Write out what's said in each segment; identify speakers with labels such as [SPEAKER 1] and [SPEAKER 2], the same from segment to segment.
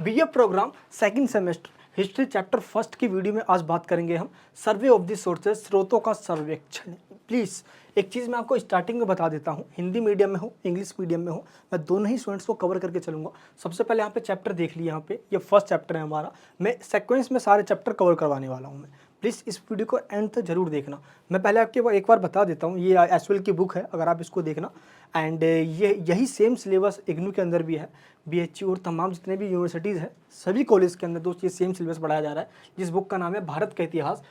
[SPEAKER 1] BA programme second semester history chapter first की video में आज बात करेंगे हम सर्वे ऑफ द सोर्सेज, स्रोतों का सर्वेक्षण। प्लीज़ एक चीज़ मैं आपको स्टार्टिंग में बता देता हूँ, हिंदी मीडियम में हो इंग्लिश मीडियम में हो, मैं दोनों ही स्टूडेंट्स को कवर करके चलूँगा। सबसे पहले यहाँ पे चैप्टर देख लिया, यहाँ पे ये फर्स्ट चैप्टर है हमारा। मैं सेक्वेंस में सारे चैप्टर कवर करवाने वाला हूँ। मैं प्लीज़ इस वीडियो को एंड तक जरूर देखना। मैं पहले आपके एक बार बता देता हूँ, ये एसवेल की बुक है, अगर आप इसको देखना। एंड ये यही सेम सिलेबस इग्नू के अंदर भी है, बीएचयू और तमाम जितने भी यूनिवर्सिटीज़ हैं सभी कॉलेज के अंदर दोस्त ये सेम सिलेबस पढ़ाया जा रहा है। जिस बुक का नाम है भारत का इतिहास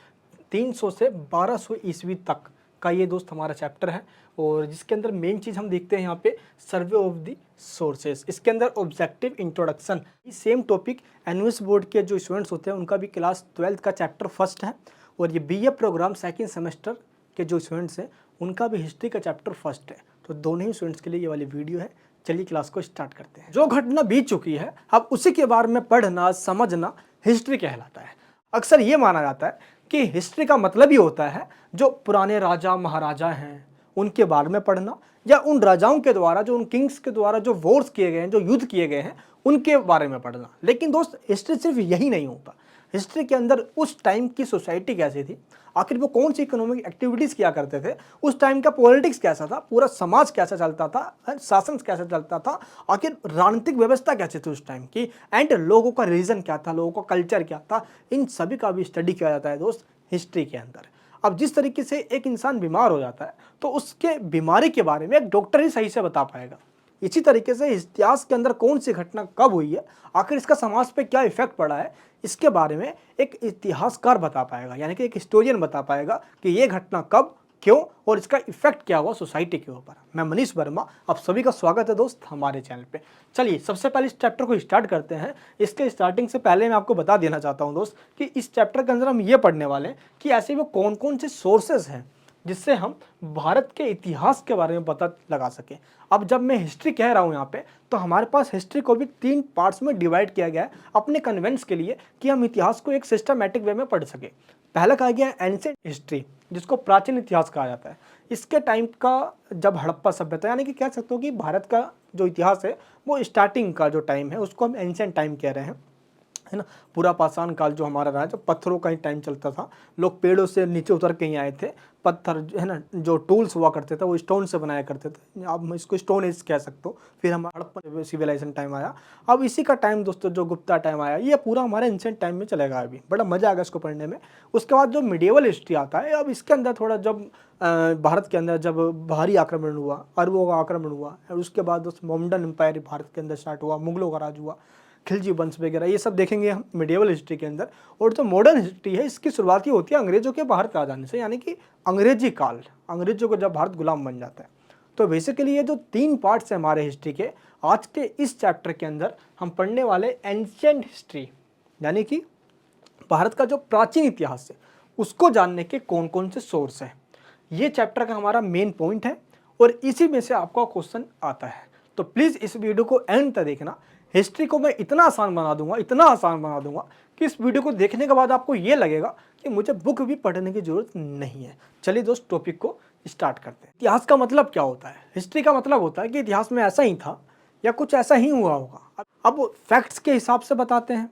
[SPEAKER 1] 300 से 1200 ईस्वी तक का ये दोस्त हमारा चैप्टर है। और जिसके अंदर मेन चीज़ हम देखते हैं यहाँ पे सर्वे ऑफ द सोर्सेस। इसके अंदर ऑब्जेक्टिव इंट्रोडक्शन, ये सेम टॉपिक एनयूएस बोर्ड के जो स्टूडेंट्स होते हैं उनका भी क्लास 12th का चैप्टर फर्स्ट है। और ये बीए प्रोग्राम सेकेंड सेमेस्टर के जो स्टूडेंट्स हैं उनका भी हिस्ट्री का चैप्टर फर्स्ट है। तो दोनों ही स्टूडेंट्स के लिए ये वाली वीडियो है। चलिए क्लास को स्टार्ट करते हैं। जो घटना बीत चुकी है अब उसी के बारे में पढ़ना समझना हिस्ट्री कहलाता है। अक्सर ये माना जाता है कि हिस्ट्री का मतलब ही होता है जो पुराने राजा महाराजा हैं उनके बारे में पढ़ना, या उन राजाओं के द्वारा, जो उन किंग्स के द्वारा जो वॉर्स किए गए हैं, जो युद्ध किए गए हैं उनके बारे में पढ़ना। लेकिन दोस्त हिस्ट्री सिर्फ यही नहीं होता। हिस्ट्री के अंदर उस टाइम की सोसाइटी कैसी थी, आखिर वो कौन सी इकोनॉमिक एक्टिविटीज़ किया करते थे, उस टाइम का पॉलिटिक्स कैसा था, पूरा समाज कैसा चलता था, शासन कैसा चलता था, आखिर राजनीतिक व्यवस्था कैसी थी उस टाइम की, एंड लोगों का रीजन क्या था, लोगों का कल्चर क्या था, इन सभी का भी स्टडी किया जाता है दोस्त हिस्ट्री के अंदर। अब जिस तरीके से एक इंसान बीमार हो जाता है तो उसके बीमारी के बारे में एक डॉक्टर ही सही से बता पाएगा। इसी तरीके से इतिहास के अंदर कौन सी घटना कब हुई है, आखिर इसका समाज पे क्या इफेक्ट पड़ा है, इसके बारे में एक इतिहासकार बता पाएगा, यानी कि एक हिस्टोरियन बता पाएगा कि ये घटना कब, क्यों और इसका इफेक्ट क्या हुआ सोसाइटी के ऊपर। मैं मनीष वर्मा, आप सभी का स्वागत है दोस्त हमारे चैनल पे। चलिए सबसे पहले इस चैप्टर को स्टार्ट करते हैं। इसके स्टार्टिंग से पहले मैं आपको बता देना चाहता हूँ दोस्त कि इस चैप्टर के अंदर हम ये पढ़ने वाले हैं कि ऐसे वो कौन कौन से सोर्सेज हैं जिससे हम भारत के इतिहास के बारे में पता लगा सकें। अब जब मैं हिस्ट्री कह रहा हूँ यहाँ पे, तो हमारे पास हिस्ट्री को भी 3 पार्ट्स में डिवाइड किया गया है अपने कन्वेंस के लिए कि हम इतिहास को एक सिस्टमैटिक वे में पढ़ सकें। पहला कहा गया है एंशिएंट हिस्ट्री, जिसको प्राचीन इतिहास कहा जाता है। इसके टाइम का जब हड़प्पा सभ्यता, यानी कि कह सकते हो कि भारत का जो इतिहास है वो स्टार्टिंग का जो टाइम है उसको हम एंशिएंट टाइम कह रहे हैं, है ना। पूरा पाषाण काल जो हमारा रहा है, जब पत्थरों का ही टाइम चलता था, लोग पेड़ों से नीचे उतर के ही आए थे, पत्थर है ना, जो टूल्स हुआ करते थे वो स्टोन से बनाया करते थे। अब इसको स्टोन एज कह सकते हो। फिर हमारा हड़प्पन सिविलाइजेशन टाइम आया। अब इसी का टाइम दोस्तों जो गुप्ता टाइम आया, ये पूरा हमारे एंशिएंट टाइम में चलेगा। अभी बड़ा मजा आएगा इसको पढ़ने में। उसके बाद जो मिडिएवल हिस्ट्री आता है, अब इसके अंदर थोड़ा जब भारत के अंदर जब बाहरी आक्रमण हुआ, अरबों का आक्रमण हुआ, और उसके बाद दोस्त मोमडन एम्पायर भारत के अंदर स्टार्ट हुआ, मुगलों का राज हुआ, खिलजी वंश वगैरह, ये सब देखेंगे हम मिडिएवल हिस्ट्री के अंदर। और जो मॉडर्न हिस्ट्री है इसकी शुरुआत ही होती है अंग्रेजों के भारत आ जाने से, यानी कि अंग्रेजी काल, अंग्रेजों को जब भारत गुलाम बन जाता है। तो बेसिकली ये जो 3 पार्ट्स हैं हमारे हिस्ट्री के, आज के इस चैप्टर के अंदर हम पढ़ने वाले एंशिएंट हिस्ट्री, यानी कि भारत का जो प्राचीन इतिहास है उसको जानने के कौन कौन से सोर्स हैं। ये चैप्टर का हमारा मेन पॉइंट है और इसी में से आपका क्वेश्चन आता है। तो प्लीज़ इस वीडियो को एंड तक देखना। हिस्ट्री को मैं इतना आसान बना दूंगा, इतना आसान बना दूंगा कि इस वीडियो को देखने के बाद आपको ये लगेगा कि मुझे बुक भी पढ़ने की जरूरत नहीं है। चलिए दोस्त टॉपिक को स्टार्ट करते हैं। इतिहास का मतलब क्या होता है? हिस्ट्री का मतलब होता है कि इतिहास में ऐसा ही था या कुछ ऐसा ही हुआ होगा। अब फैक्ट्स के हिसाब से बताते हैं।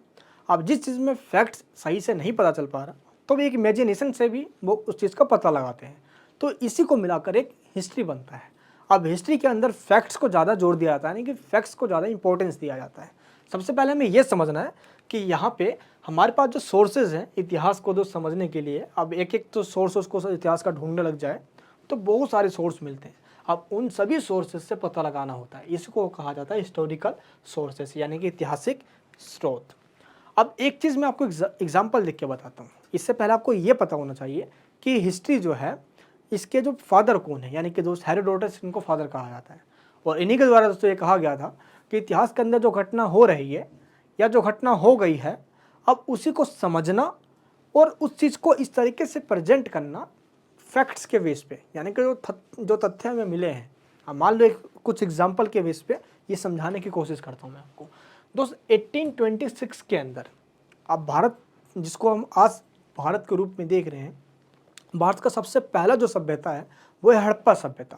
[SPEAKER 1] अब जिस चीज़ में फैक्ट्स सही से नहीं पता चल पा रहा तो भी एक इमेजिनेशन से भी वो उस चीज़ का पता लगाते हैं। तो इसी को मिलाकर एक हिस्ट्री बनता है। अब हिस्ट्री के अंदर फैक्ट्स को ज़्यादा जोर दिया जाता है, यानी कि फैक्ट्स को ज़्यादा इंपॉर्टेंस दिया जाता है। सबसे पहले हमें यह समझना है कि यहाँ पे हमारे पास जो सोर्सेज हैं इतिहास को जो समझने के लिए, अब एक एक तो सोर्स उसको इतिहास का ढूंढने लग जाए तो बहुत सारे सोर्स मिलते हैं। अब उन सभी सोर्सेज से पता लगाना होता है। इसको कहा जाता है हिस्टोरिकल सोर्सेज, यानी कि ऐतिहासिक स्रोत। अब एक चीज़ मैं आपको एग्जाम्पल लिख के बताता हूँ। इससे पहले आपको ये पता होना चाहिए कि हिस्ट्री जो है इसके जो फादर कौन है, यानी कि दोस्त हेरोडोटस, इनको फादर कहा जाता है। और इन्हीं के द्वारा दोस्तों ये कहा गया था कि इतिहास के अंदर जो घटना हो रही है या जो घटना हो गई है, अब उसी को समझना और उस चीज़ को इस तरीके से प्रेजेंट करना फैक्ट्स के बेस पे, यानी कि जो तथ्य हमें मिले हैं। अब मान लो कुछ एग्जाम्पल के बेस पे ये समझाने की कोशिश करता हूँ मैं आपको। दोस्त 1826 के अंदर अब भारत, जिसको हम आज भारत के रूप में देख रहे हैं, भारत का सबसे पहला जो सभ्यता है वो है हड़प्पा सभ्यता।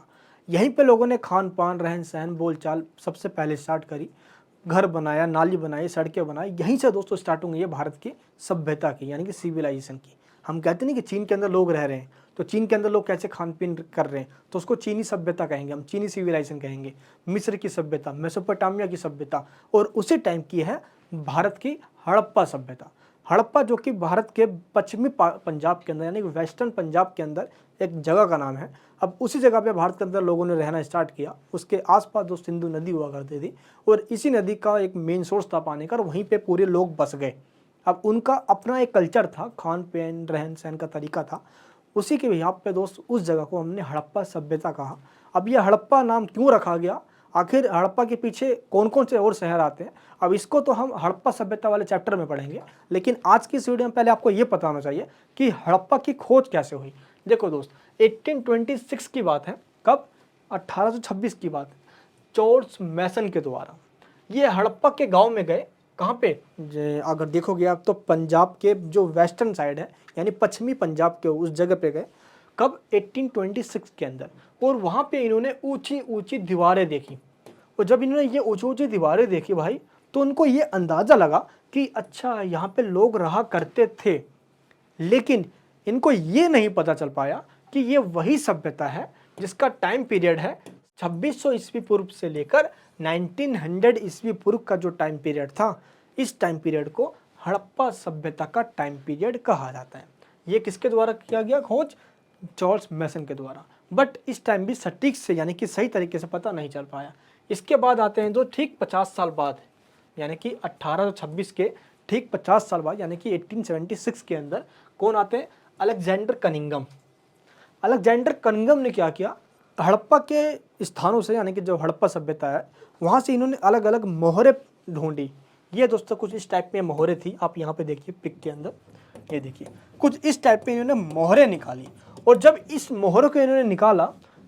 [SPEAKER 1] यहीं पे लोगों ने खान पान, रहन सहन, बोलचाल सबसे पहले स्टार्ट करी। घर बनाया, नाली बनाई, सड़कें बनाई, यहीं से दोस्तों स्टार्ट हुई है भारत की सभ्यता की, यानी कि सिविलाइजेशन की। हम कहते नहीं कि चीन के अंदर लोग रह रहे हैं, तो चीन के अंदर लोग कैसे खान पीन कर रहे हैं, तो उसको चीनी सभ्यता कहेंगे, हम चीनी सिविलाइजेशन कहेंगे। मिस्र की सभ्यता, मेसोपोटामिया की सभ्यता, और उसी टाइम की है भारत की हड़प्पा सभ्यता। हड़प्पा जो कि भारत के पश्चिमी पंजाब के अंदर, यानी कि वेस्टर्न पंजाब के अंदर एक जगह का नाम है। अब उसी जगह पे भारत के अंदर लोगों ने रहना स्टार्ट किया। उसके आसपास जो सिंधु नदी हुआ करती थी, और इसी नदी का एक मेन सोर्स था पानी का, और वहीं पे पूरे लोग बस गए। अब उनका अपना एक कल्चर था, खान पीन रहन सहन का तरीका था। उसी के यहाँ पे दोस्त उस जगह को हमने हड़प्पा सभ्यता कहा। अब ये हड़प्पा नाम क्यों रखा गया, आखिर हड़प्पा के पीछे कौन कौन से और शहर आते हैं, अब इसको तो हम हड़प्पा सभ्यता वाले चैप्टर में पढ़ेंगे। लेकिन आज की इस वीडियो में पहले आपको ये पता होना चाहिए कि हड़प्पा की खोज कैसे हुई। देखो दोस्त, 1826 की बात है। कब? 1826 की बात है, जॉर्ज मैसन के द्वारा। ये हड़प्पा के गांव में गए। कहाँ पे? अगर देखोगे आप तो पंजाब के जो वेस्टर्न साइड है, यानी पश्चिमी पंजाब के उस जगह पे गए। कब? 1826 के अंदर। और वहाँ पे इन्होंने ऊंची ऊंची दीवारें देखी। और जब इन्होंने ये ऊंची ऊंची दीवारें देखी भाई, तो उनको ये अंदाज़ा लगा कि अच्छा यहाँ पे लोग रहा करते थे। लेकिन इनको ये नहीं पता चल पाया कि ये वही सभ्यता है जिसका टाइम पीरियड है 2600 ईस्वी पूर्व से लेकर 1900 ईस्वी पूर्व का जो टाइम पीरियड था, इस टाइम पीरियड को हड़प्पा सभ्यता का टाइम पीरियड कहा जाता है। ये किसके द्वारा किया गया खोज? जॉर्ज मैसन के द्वारा। बट इस टाइम भी सटीक से, यानी कि सही तरीके से पता नहीं चल पाया। इसके बाद आते हैं जो ठीक 50 साल बाद, यानी कि 1826 के ठीक 50 साल बाद, यानी कि 1876 के अंदर कौन आते हैं? Alexander Cunningham. अलेक्जेंडर कनिंघम ने क्या किया, हड़प्पा के स्थानों से, यानी कि जो हड़प्पा सभ्यता है वहाँ से इन्होंने अलग अलग मोहरें ढूंढी। ये दोस्तों कुछ इस टाइप में मोहरें थी, आप यहाँ पे देखिए पिक के अंदर, ये देखिए कुछ इस टाइप में इन्होंने मोहरें निकाली। और जब इस मोहरों को इन्होंने निकाला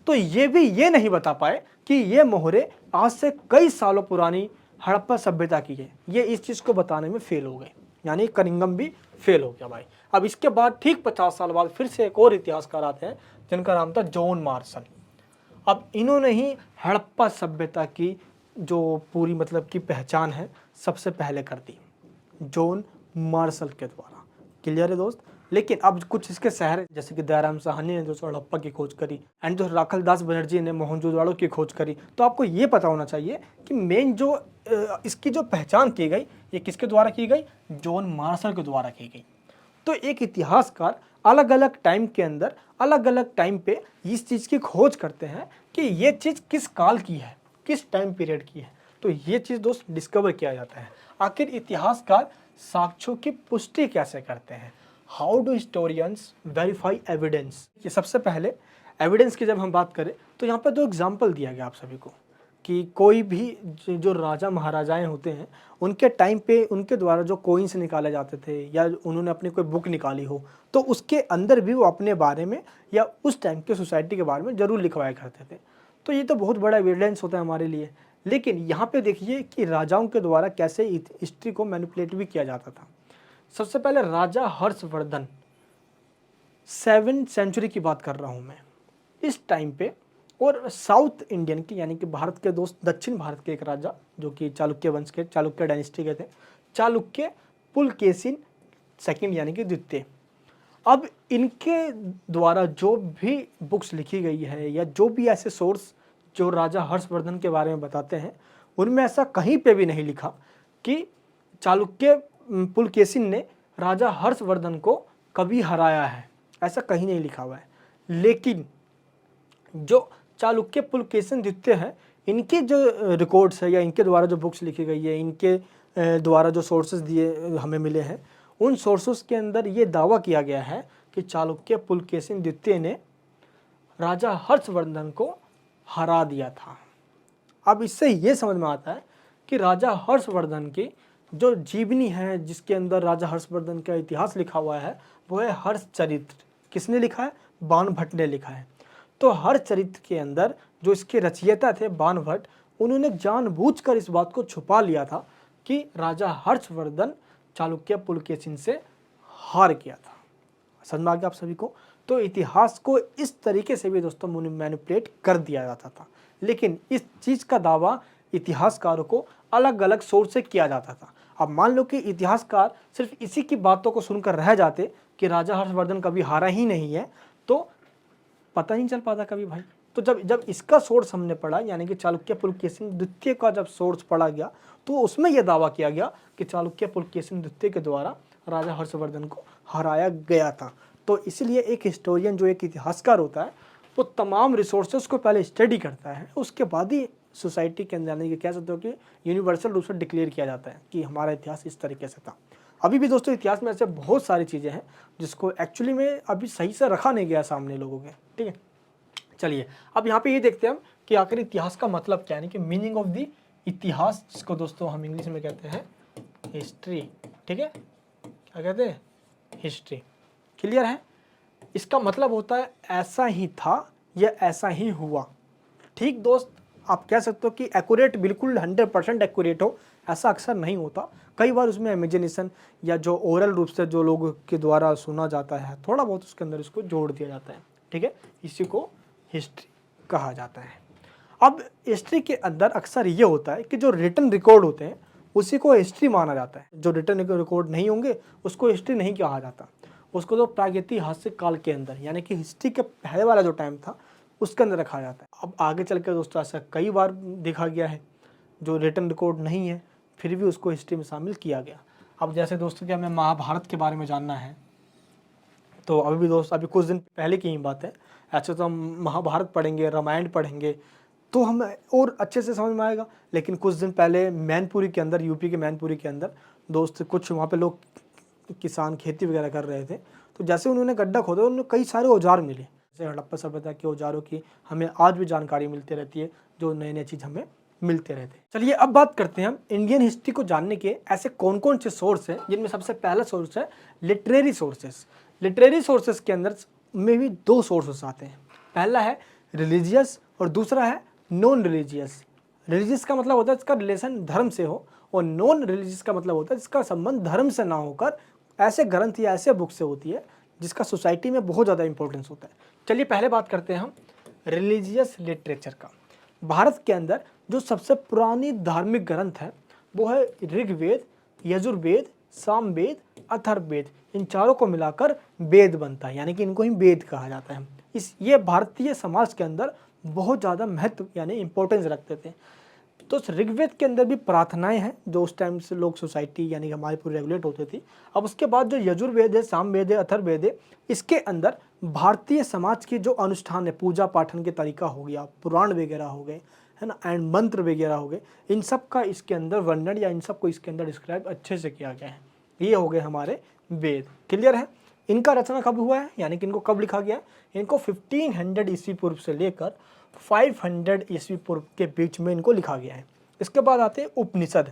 [SPEAKER 1] तो ये भी ये नहीं बता पाए कि ये मोहरें आज से कई सालों पुरानी हड़प्पा सभ्यता की है। ये इस चीज़ को बताने में फेल हो गए, यानी कनिंघम भी फेल हो गया भाई। अब इसके बाद ठीक 50 साल बाद फिर से एक और इतिहासकार आते हैं जिनका नाम था जॉन मार्शल। अब इन्होंने ही हड़प्पा सभ्यता की जो पूरी मतलब की पहचान है सबसे पहले कर दी, जॉन मार्शल के द्वारा। क्लियर है दोस्त? लेकिन अब कुछ इसके शहर, जैसे कि दयाराम साहनी ने जो हड़प्पा की खोज करी, एंड जो राखलदास बनर्जी ने मोहनजोदड़ो की खोज करी, तो आपको ये पता होना चाहिए कि मेन जो इसकी जो पहचान की गई, ये किसके द्वारा की गई? जॉन मार्शल के द्वारा की गई। तो एक इतिहासकार अलग अलग टाइम के अंदर अलग अलग टाइम पे इस चीज़ की खोज करते हैं कि ये चीज़ किस काल की है, किस टाइम पीरियड की है। तो ये चीज़ दोस्त डिस्कवर किया जाता है। आखिर इतिहासकार साक्ष्यों की पुष्टि कैसे करते हैं? How do historians verify evidence? ये सबसे पहले एविडेंस की जब हम बात करें तो यहाँ पर दो एग्जाम्पल दिया गया आप सभी को कि कोई भी जो राजा महाराजाएं होते हैं उनके टाइम पे उनके द्वारा जो कोइंस निकाले जाते थे, या उन्होंने अपनी कोई बुक निकाली हो, तो उसके अंदर भी वो अपने बारे में या उस टाइम के सोसाइटी के बारे में ज़रूर लिखवाया करते थे। तो ये तो बहुत बड़ा एविडेंस होता है हमारे लिए। लेकिन यहाँ पे देखिए कि राजाओं के द्वारा कैसे हिस्ट्री को मैनिपुलेट भी किया जाता था। सबसे पहले राजा हर्षवर्धन, 7वीं सेंचुरी की बात कर रहा हूँ मैं, इस टाइम पे, और साउथ इंडियन की, यानी कि भारत के दोस्त दक्षिण भारत के एक राजा जो कि चालुक्य वंश के, चालुक्य डायनेस्टी के थे, चालुक्य पुलकेशिन सेकंड, यानी कि द्वितीय। अब इनके द्वारा जो भी बुक्स लिखी गई है या जो भी ऐसे सोर्स जो राजा हर्षवर्धन के बारे में बताते हैं, उनमें ऐसा कहीं पे भी नहीं लिखा कि चालुक्य पुलकेशिन ने राजा हर्षवर्धन को कभी हराया है, ऐसा कहीं नहीं लिखा हुआ है। लेकिन जो चालुक्य पुलकेशिन द्वितीय है, इनके जो रिकॉर्ड्स है या इनके द्वारा जो बुक्स लिखी गई है, इनके द्वारा जो सोर्सेज दिए हमें मिले हैं, उन सोर्सेज के अंदर ये दावा किया गया है कि चालुक्य पुलकेशिन द्वितीय ने राजा हर्षवर्धन को हरा दिया था। अब इससे ये समझ में आता है कि राजा हर्षवर्धन की जो जीवनी है, जिसके अंदर राजा हर्षवर्धन का इतिहास लिखा हुआ है, वो है हर्षचरित्र। किसने लिखा है? बाणभट्ट ने लिखा है। तो हर्षचरित्र के अंदर जो इसके रचयिता थे बाणभट्ट, उन्होंने जानबूझकर इस बात को छुपा लिया था कि राजा हर्षवर्धन चालुक्य पुलकेशिन से हार गया था। समझ में आ गया आप सभी को? तो इतिहास को इस तरीके से भी दोस्तों मैनिपुलेट कर दिया जाता था। लेकिन इस चीज़ का दावा इतिहासकारों को अलग अलग सोर्स से किया जाता था। अब मान लो कि इतिहासकार सिर्फ इसी की बातों को सुनकर रह जाते कि राजा हर्षवर्धन कभी हारा ही नहीं है, तो पता नहीं चल पाता कभी भाई। तो जब जब इसका सोर्स हमने पढ़ा, यानी कि चालुक्य पुलकेशिन द्वितीय का जब सोर्स पढ़ा गया, तो उसमें यह दावा किया गया कि चालुक्य पुलकेशिन द्वितीय के द्वारा राजा हर्षवर्धन को हराया गया था। तो इसलिए एक हिस्टोरियन, जो एक इतिहासकार होता है, वो तमाम रिसोर्सेज को पहले स्टडी करता है, उसके बाद ही सोसाइटी के अंदर, यानी कि कह सकते हो कि यूनिवर्सल रूप से डिक्लेयर किया जाता है कि हमारा इतिहास इस तरीके से था। अभी भी दोस्तों इतिहास में ऐसे बहुत सारी चीज़ें हैं जिसको एक्चुअली में अभी सही से रखा नहीं गया सामने लोगों के, ठीक है। चलिए अब यहाँ पे ये देखते हैं हम कि आखिर इतिहास का मतलब क्या है, यानी कि मीनिंग ऑफ द इतिहास, जिसको दोस्तों हम इंग्लिश में कहते हैं हिस्ट्री, ठीक है। क्या कहते हैं? हिस्ट्री। क्लियर है? इसका मतलब होता है ऐसा ही था या ऐसा ही हुआ। ठीक दोस्त, आप कह सकते हो कि एक्यूरेट, बिल्कुल 100% एक्यूरेट हो, ऐसा अक्सर नहीं होता। कई बार उसमें इमेजिनेशन या जो ओरल रूप से जो लोगों के द्वारा सुना जाता है, थोड़ा बहुत उसके अंदर इसको जोड़ दिया जाता है, ठीक है। इसी को हिस्ट्री कहा जाता है। अब हिस्ट्री के अंदर अक्सर ये होता है कि जो रिटन रिकॉर्ड होते हैं उसी को हिस्ट्री माना जाता है। जो रिटन रिकॉर्ड नहीं होंगे उसको हिस्ट्री नहीं कहा जाता। उसको तो प्रागैतिहासिक काल के अंदर, यानी कि हिस्ट्री के पहले वाला जो टाइम था उसके अंदर रखा जाता है। अब आगे चल के दोस्तों ऐसा कई बार देखा गया है, जो रिटन रिकॉर्ड नहीं है फिर भी उसको हिस्ट्री में शामिल किया गया। अब जैसे दोस्तों कि हमें महाभारत के बारे में जानना है, तो अभी भी दोस्त अभी कुछ दिन पहले की ही बात है, ऐसे तो हम महाभारत पढ़ेंगे, रामायण पढ़ेंगे तो हमें और अच्छे से समझ में आएगा। लेकिन कुछ दिन पहले मैनपुरी के अंदर, यूपी के मैनपुरी के अंदर दोस्त, कुछ वहाँ पे लोग किसान खेती वगैरह कर रहे थे, तो जैसे उन्होंने गड्ढा खोदा उन्हें कई सारे औजार मिले, जैसे हड़प्पा सभ्यता के औजारों की हमें आज भी जानकारी मिलती रहती है, जो नए नए चीज़ हमें मिलते रहते हैं। चलिए अब बात करते हैं हम इंडियन हिस्ट्री को जानने के ऐसे कौन कौन से सोर्स हैं, जिनमें सबसे पहला सोर्स है लिटरेरी सोर्सेस। लिटरेरी सोर्सेस के अंदर में भी दो सोर्सेस आते हैं, पहला है रिलीजियस और दूसरा है नॉन रिलीजियस। रिलीजियस का मतलब होता है इसका रिलेशन धर्म से हो, और नॉन रिलीजियस का मतलब होता है जिसका संबंध धर्म से ना होकर ऐसे ग्रंथ या ऐसे बुक से होती है जिसका सोसाइटी में बहुत ज़्यादा इंपॉर्टेंस होता है। चलिए पहले बात करते हैं हम रिलीजियस लिटरेचर का। भारत के अंदर जो सबसे पुरानी धार्मिक ग्रंथ है वो है ऋग्वेद, यजुर्वेद, सामवेद, अथर्ववेद। इन चारों को मिलाकर वेद बनता है, यानी कि इनको ही वेद कहा जाता है। ये भारतीय समाज के अंदर बहुत ज़्यादा महत्व यानी इंपॉर्टेंस रखते थे। तो ऋग्वेद के अंदर भी प्रार्थनाएं हैं जो उस टाइम से लोग सोसाइटी यानी कि हमारी पूरी रेगुलेट होती थी। अब उसके बाद जो यजुर्वेद है, सामवेद है, अथर्ववेद है, इसके अंदर भारतीय समाज की जो अनुष्ठान है, पूजा पाठन के तरीका हो गया, पुराण वगैरह हो गए, है ना, एंड मंत्र वगैरह हो गए, इन सब का इसके अंदर वर्णन या इन सब को इसके अंदर डिस्क्राइब अच्छे से किया गया है। ये हो गए हमारे वेद। क्लियर है? इनका रचना कब हुआ है, यानी कि इनको कब लिखा गया है? इनको 1500 ईस्वी पूर्व से लेकर 500 ईस्वी पूर्व के बीच में इनको लिखा गया है। इसके बाद आते हैं उपनिषद।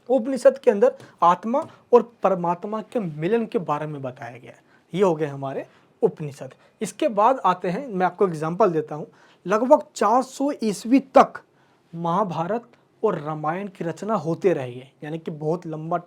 [SPEAKER 1] उपनिषद के अंदर आत्मा और परमात्मा के मिलन के बारे में बताया गया है। ये हो गए हमारे उपनिषद। इसके बाद आते हैं, मैं आपको एग्जांपल देता हूँ, लगभग 400 ईस्वी तक महाभारत और रामायण की रचना होते रही है, यानी कि बहुत लंबा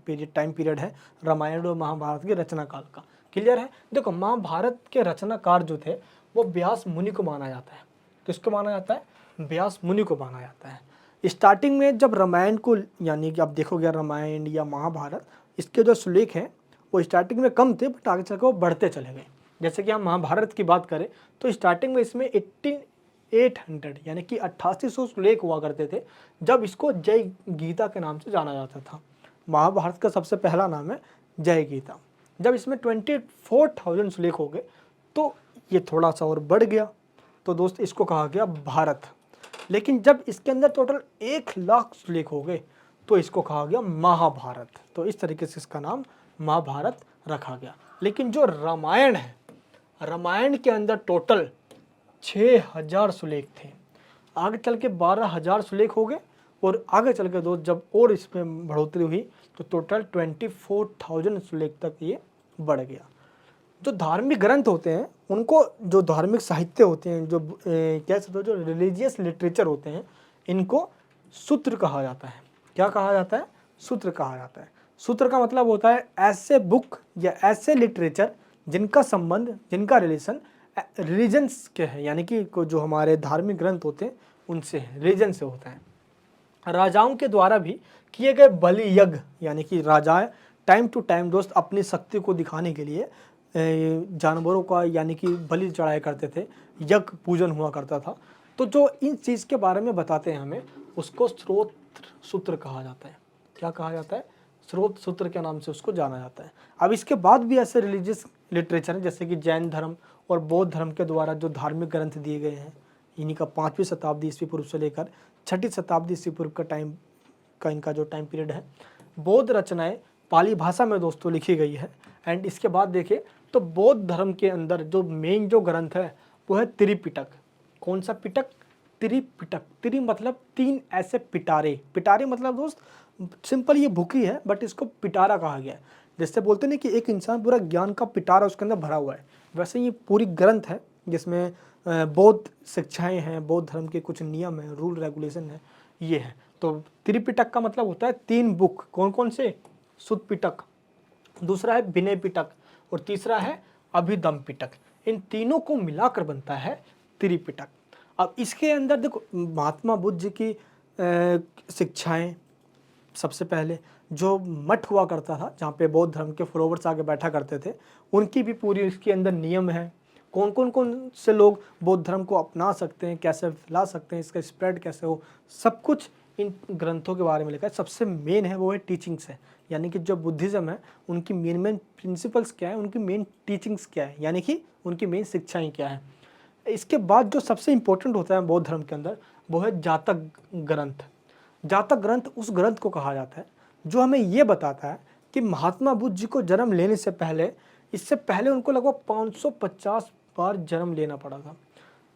[SPEAKER 1] टाइम पीरियड है रामायण और महाभारत के रचना काल का। क्लियर है? देखो, महाभारत के रचनाकार जो थे वो व्यास मुनि को माना जाता है। किसको माना जाता है? व्यास मुनि को माना जाता है। स्टार्टिंग में जब रामायण को, यानी कि आप देखोगे रामायण या महाभारत, इसके जो सुलेख हैं वो स्टार्टिंग में कम थे, बट आगे चलकर वो बढ़ते चले गए। जैसे कि हम महाभारत की बात करें तो स्टार्टिंग में इसमें 1800 यानी कि 8800 सुलेख हुआ करते थे, जब इसको जय गीता के नाम से जाना जाता था। महाभारत का सबसे पहला नाम है जय गीता। जब इसमें 24,000 सुलेख हो गए तो ये थोड़ा सा और बढ़ गया, तो दोस्त इसको कहा गया भारत। लेकिन जब इसके अंदर टोटल 1,00,000 सुलेख हो गए तो इसको कहा गया महाभारत। तो इस तरीके से इसका नाम महाभारत रखा गया। लेकिन जो रामायण है, रामायण के अंदर टोटल 6,000 सुलेख थे, आगे चल के 12,000 सुलेख हो गए, और आगे चल के दोस्त जब और इसमें बढ़ोतरी हुई तो टोटल 24,000 सुलेख तक ये बढ़ गया। जो धार्मिक ग्रंथ होते हैं उनको, जो धार्मिक साहित्य होते हैं, जो कह सकते हो जो रिलीजियस लिटरेचर होते हैं, इनको सूत्र कहा जाता है। क्या कहा जाता है? सूत्र कहा जाता है। सूत्र का मतलब होता है ऐसे बुक या ऐसे लिटरेचर जिनका संबंध, जिनका रिलेशन रिलीजन्स के है, यानी कि जो हमारे धार्मिक ग्रंथ होते हैं उनसे, रिलीजन से होता है। राजाओं के द्वारा भी किए गए बलि यज्ञ, यानी कि राजाएं टाइम टू टाइम दोस्त अपनी शक्ति को दिखाने के लिए जानवरों का यानी कि बलि चढ़ाया करते थे, यज्ञ पूजन हुआ करता था। तो जो इन चीज़ के बारे में बताते हैं हमें, उसको स्रोत सूत्र कहा जाता है। क्या कहा जाता है? स्रोत सूत्र के नाम से उसको जाना जाता है। अब इसके बाद भी ऐसे रिलीजियस लिटरेचर हैं, जैसे कि जैन धर्म और बौद्ध धर्म के द्वारा जो धार्मिक ग्रंथ दिए गए हैं, इन्हीं का 5वीं शताब्दी ईस्वी पूर्व से लेकर 6ठी शताब्दी ईस्वी पूर्व का टाइम का इनका जो टाइम पीरियड है, बौद्ध रचनाएं पाली भाषा में दोस्तों लिखी गई है। एंड इसके बाद देखें तो बौद्ध धर्म के अंदर जो मेन जो ग्रंथ है वो है त्रिपिटक। कौन सा पिटक? त्रिपिटक। त्रि मतलब 3 ऐसे पिटारे। पिटारे मतलब दोस्त सिंपल ये भूखी है, बट इसको पिटारा कहा गया है। जैसे बोलते हैं कि एक इंसान पूरा ज्ञान का पिटारा उसके अंदर भरा हुआ है, वैसे ये पूरी ग्रंथ है जिसमें बौद्ध शिक्षाएं हैं, बौद्ध धर्म के कुछ नियम हैं, रूल रेगुलेशन है, ये है। तो त्रिपिटक का मतलब होता है 3 बुक। कौन कौन से? सुत्त पिटक, दूसरा है विनय पिटक और तीसरा है अभिधम्म पिटक। इन तीनों को मिलाकर बनता है त्रिपिटक। अब इसके अंदर देखो महात्मा बुद्ध जी की शिक्षाएं, सबसे पहले जो मठ हुआ करता था जहाँ पे बौद्ध धर्म के फॉलोवर्स आके बैठा करते थे, उनकी भी पूरी इसके अंदर नियम है। कौन से लोग बौद्ध धर्म को अपना सकते हैं, कैसे फैला सकते हैं, इसका स्प्रेड कैसे हो, सब कुछ इन ग्रंथों के बारे में लिखा है। सबसे मेन है वो है टीचिंग्स है, यानी कि जो बुद्धिज़्म है उनकी मेन प्रिंसिपल्स क्या है, उनकी मेन टीचिंग्स क्या है, यानी कि उनकी मेन शिक्षाएँ क्या है। इसके बाद जो सबसे इम्पोर्टेंट होता है बौद्ध धर्म के अंदर वो है जातक ग्रंथ। जातक ग्रंथ उस ग्रंथ को कहा जाता है जो हमें ये बताता है कि महात्मा बुद्ध जी को जन्म लेने से पहले, इससे पहले उनको लगभग 550 बार जन्म लेना पड़ा था।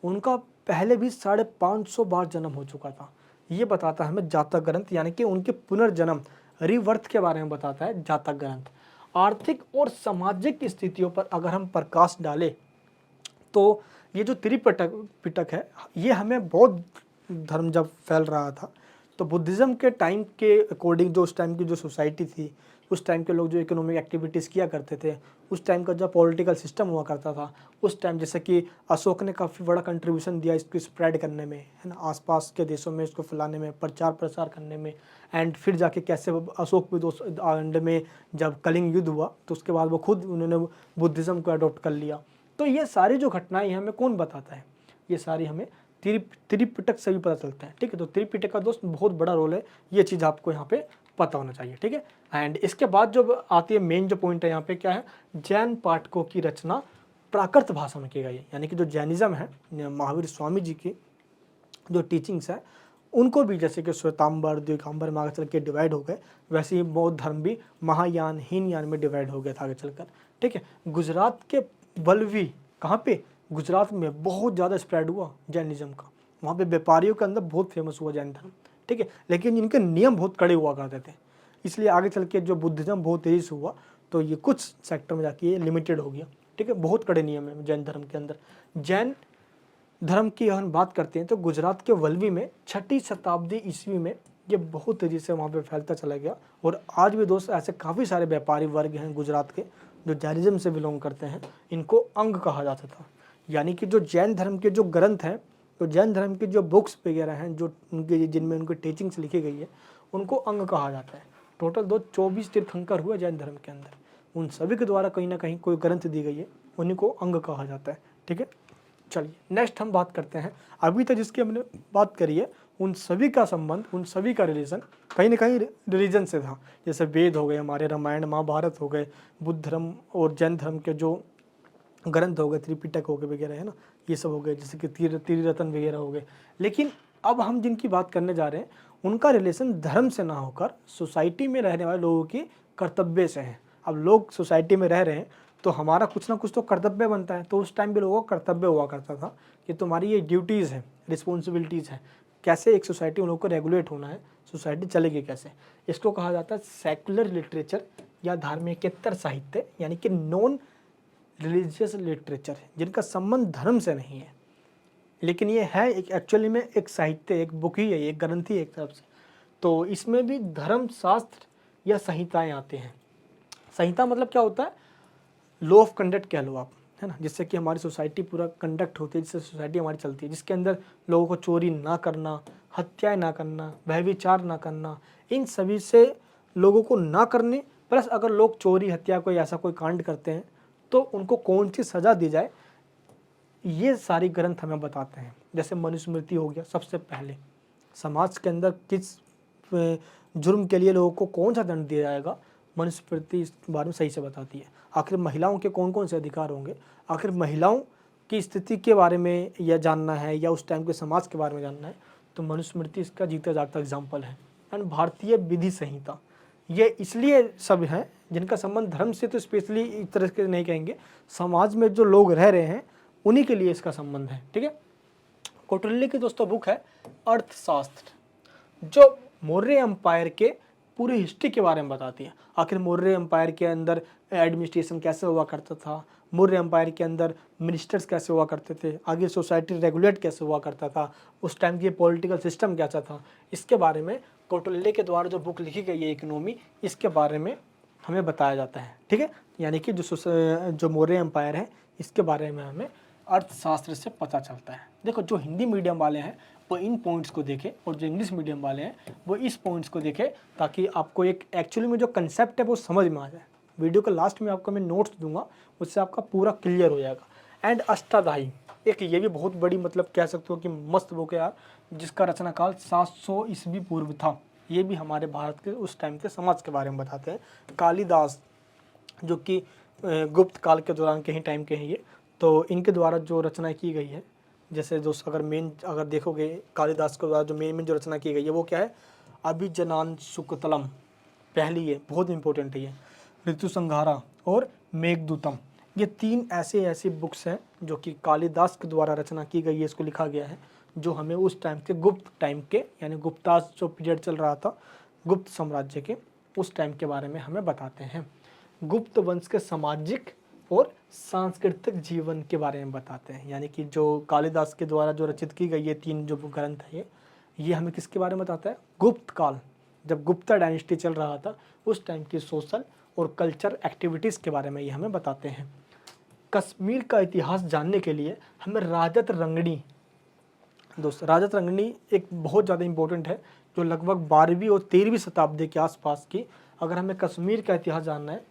[SPEAKER 1] उनका पहले भी 550 बार जन्म हो चुका था। ये बताता है हमें जातक ग्रंथ, यानी कि उनके पुनर्जन्म रिवर्थ के बारे में बताता है जातक ग्रंथ। आर्थिक और सामाजिक स्थितियों पर अगर हम प्रकाश डालें तो ये जो त्रिपिटक है, ये हमें बौद्ध धर्म जब फैल रहा था तो बुद्धिज़्म के टाइम के अकॉर्डिंग जो उस टाइम की जो सोसाइटी थी, उस टाइम के लोग जो इकोनॉमिक एक्टिविटीज़ किया करते थे, उस टाइम का जो पॉलिटिकल सिस्टम हुआ करता था, उस टाइम जैसे कि अशोक ने काफ़ी बड़ा कंट्रीब्यूशन दिया इसको स्प्रेड करने में, है ना, आसपास के देशों में इसको फैलाने में, प्रचार प्रसार करने में। एंड फिर जाके कैसे अशोक भी दोस्त एंड में जब कलिंग युद्ध हुआ तो उसके बाद वो खुद उन्होंने बुद्धिज़्म को अडोप्ट कर लिया। तो ये सारी जो घटनाएं हमें कौन बताता है? ये सारी हमें त्रिपिटक से भी पता चलता है। ठीक है, तो त्रिपिटक का दोस्त बहुत बड़ा रोल है, ये चीज़ आपको यहाँ पे पता होना चाहिए। ठीक है, एंड इसके बाद जो आती है मेन जो पॉइंट है यहाँ पे क्या है, जैन पाठकों की रचना प्राकृत भाषा में की गई है। यानी कि जो जैनिज्म है, महावीर स्वामी जी की जो टीचिंग्स है, उनको भी जैसे कि श्वेतांबर द्विकांबर में आगे चल के डिवाइड हो गए, वैसे ही बौद्ध धर्म भी महायान हीनयान में डिवाइड हो गया था आगे चलकर। ठीक है, गुजरात के वल्लवी, कहाँ पे? गुजरात में बहुत ज़्यादा स्प्रेड हुआ जैनिज्म का, वहाँ पे व्यापारियों के अंदर बहुत फेमस हुआ जैन धर्म। ठीक है, लेकिन इनके नियम बहुत कड़े हुआ करते थे, इसलिए आगे चल के जो बुद्धिज़्म बहुत तेज़ी से हुआ तो ये कुछ सेक्टर में जाके ये लिमिटेड हो गया। ठीक है, बहुत कड़े नियम है जैन धर्म के अंदर। जैन धर्म की हम बात करते हैं तो गुजरात के वल्लवी में 6ठी शताब्दी ईस्वी में ये बहुत तेज़ी से वहाँ पे फैलता चला गया। और आज भी दोस्त ऐसे काफ़ी सारे व्यापारी वर्ग हैं गुजरात के जो जैनिज्म से बिलोंग करते हैं, इनको अंग कहा जाता था। यानी कि जो जैन धर्म के जो ग्रंथ हैं, तो जैन धर्म की जो बुक्स वगैरह हैं जो उनके जिनमें उनकी टीचिंग्स लिखी गई है, उनको अंग कहा जाता है। टोटल 24 तीर्थंकर हुए जैन धर्म के अंदर, उन सभी के द्वारा कहीं ना कहीं कोई ग्रंथ दी गई है, उन्हीं को अंग कहा जाता है। ठीक है, चलिए नेक्स्ट हम बात करते हैं। अभी तक जिसकी हमने बात करी है उन सभी का संबंध, उन सभी का रिलेशन कहीं ना कहीं रिलीजन से था। जैसे वेद हो गए, हमारे रामायण महाभारत हो गए, बुद्ध धर्म और जैन धर्म के जो ग्रंथ हो गए, त्रिपिटक हो गए वगैरह, है ना, ये सब हो गए, जैसे कि त्रिरत्न वगैरह हो गए। लेकिन अब हम जिनकी बात करने जा रहे हैं उनका रिलेशन धर्म से ना होकर सोसाइटी में रहने वाले लोगों की कर्तव्य से है। अब लोग सोसाइटी में रह रहे हैं तो हमारा कुछ ना कुछ तो कर्तव्य बनता है। तो उस टाइम भी लोगों का कर्तव्य हुआ करता था कि तुम्हारी ये ड्यूटीज़ हैं, रिस्पॉन्सिबिलिटीज़ हैं, कैसे एक सोसाइटी उन लोगों को रेगुलेट होना है, सोसाइटी चलेगी कैसे। इसको कहा जाता है सेकुलर लिटरेचर या धार्मिकेतर साहित्य, यानी कि नॉन रिलीजियस लिटरेचर, जिनका संबंध धर्म से नहीं है, लेकिन ये है एक एक्चुअली में एक साहित्य, एक बुक ही है, एक ग्रंथ ही एक तरफ से। तो इसमें भी धर्म शास्त्र या संहिताएं आते हैं। संहिता मतलब क्या होता है? लॉ ऑफ कंडक्ट कह लो आप, है ना, जिससे कि हमारी सोसाइटी पूरा कंडक्ट होती है, जिससे सोसाइटी हमारी चलती है, जिसके अंदर लोगों को चोरी ना करना, हत्याएं ना करना, व्यभिचार ना करना, इन सभी से लोगों को ना करने, प्लस अगर लोग चोरी हत्या कोई ऐसा कोई कांड करते हैं तो उनको कौन सी सज़ा दी जाए, ये सारी ग्रंथ हमें बताते हैं। जैसे मनुस्मृति हो गया, सबसे पहले समाज के अंदर किस जुर्म के लिए लोगों को कौन सा दंड दिया जाएगा, मनुस्मृति इस बारे में सही से बताती है। आखिर महिलाओं के कौन कौन से अधिकार होंगे, आखिर महिलाओं की स्थिति के बारे में यह जानना है या उस टाइम के समाज के बारे में जानना है, तो मनुस्मृति इसका जीता जागता एग्जाम्पल है। एंड भारतीय विधि संहिता, ये इसलिए सब हैं जिनका संबंध धर्म से तो स्पेशली इस तरह के नहीं कहेंगे, समाज में जो लोग रह रहे हैं उन्हीं के लिए इसका संबंध है। ठीक है, कौटिल्य की दोस्तों बुक है अर्थशास्त्र, जो मौर्य एम्पायर के पूरी हिस्ट्री के बारे में बताती है। आखिर मौर्य एम्पायर के अंदर एडमिनिस्ट्रेशन कैसे हुआ करता था, मौर्य एम्पायर के अंदर मिनिस्टर्स कैसे हुआ करते थे, आगे सोसाइटी रेगुलेट कैसे हुआ करता था, उस टाइम की पॉलिटिकल सिस्टम कैसा था, इसके बारे में कौटिल्य के द्वारा जो बुक लिखी गई है इकोनॉमी, इसके बारे में हमें बताया जाता है। ठीक है, यानी कि जो मौर्य एम्पायर है इसके बारे में हमें अर्थशास्त्र से पता चलता है। देखो, जो हिंदी मीडियम वाले हैं वो इन पॉइंट्स को देखें और जो इंग्लिश मीडियम वाले हैं वो इस पॉइंट्स को देखें, ताकि आपको एक एक्चुअली में जो कंसेप्ट है वो समझ में आ जाए। वीडियो के लास्ट में आपको मैं नोट्स दूंगा, उससे आपका पूरा क्लियर हो जाएगा। एंड अष्टाध्यायी, एक ये भी बहुत बड़ी मतलब कह सकते हो कि मस्त बुक है यार, जिसका रचनाकाल 700 ईस्वी पूर्व था। ये भी हमारे भारत के उस टाइम के समाज के बारे में बताते हैं। कालिदास, जो कि गुप्त काल के दौरान के ही टाइम के हैं ये, तो इनके द्वारा जो रचना की गई है, जैसे दोस्त अगर देखोगे कालिदास के द्वारा जो मेन जो रचना की गई है वो क्या है, अभिजनांशुकुतलम पहली है, बहुत इंपॉर्टेंट है ये, ऋतुसंहारा और मेघदूतम। ये 3 ऐसी बुक्स हैं जो कि कालिदास के द्वारा रचना की गई है, इसको लिखा गया है, जो हमें उस टाइम के गुप्त टाइम के, यानी गुप्तास जो पीरियड चल रहा था गुप्त साम्राज्य के, उस टाइम के बारे में हमें बताते हैं। गुप्त वंश के सामाजिक और सांस्कृतिक जीवन के बारे में बताते हैं। यानी कि जो कालिदास के द्वारा जो रचित की गई ये 3 जो ग्रंथ है ये हमें किसके बारे में बताता है, गुप्त काल, जब गुप्ता डायनेस्टी चल रहा था उस टाइम की सोशल और कल्चर एक्टिविटीज़ के बारे में ये हमें बताते हैं। कश्मीर का इतिहास जानने के लिए हमें राजत रंगनी, दोस्त राजत रंगनी एक बहुत ज़्यादा इम्पोर्टेंट है, जो लगभग 12वीं और 13वीं शताब्दी के आसपास की, अगर हमें कश्मीर का इतिहास जानना है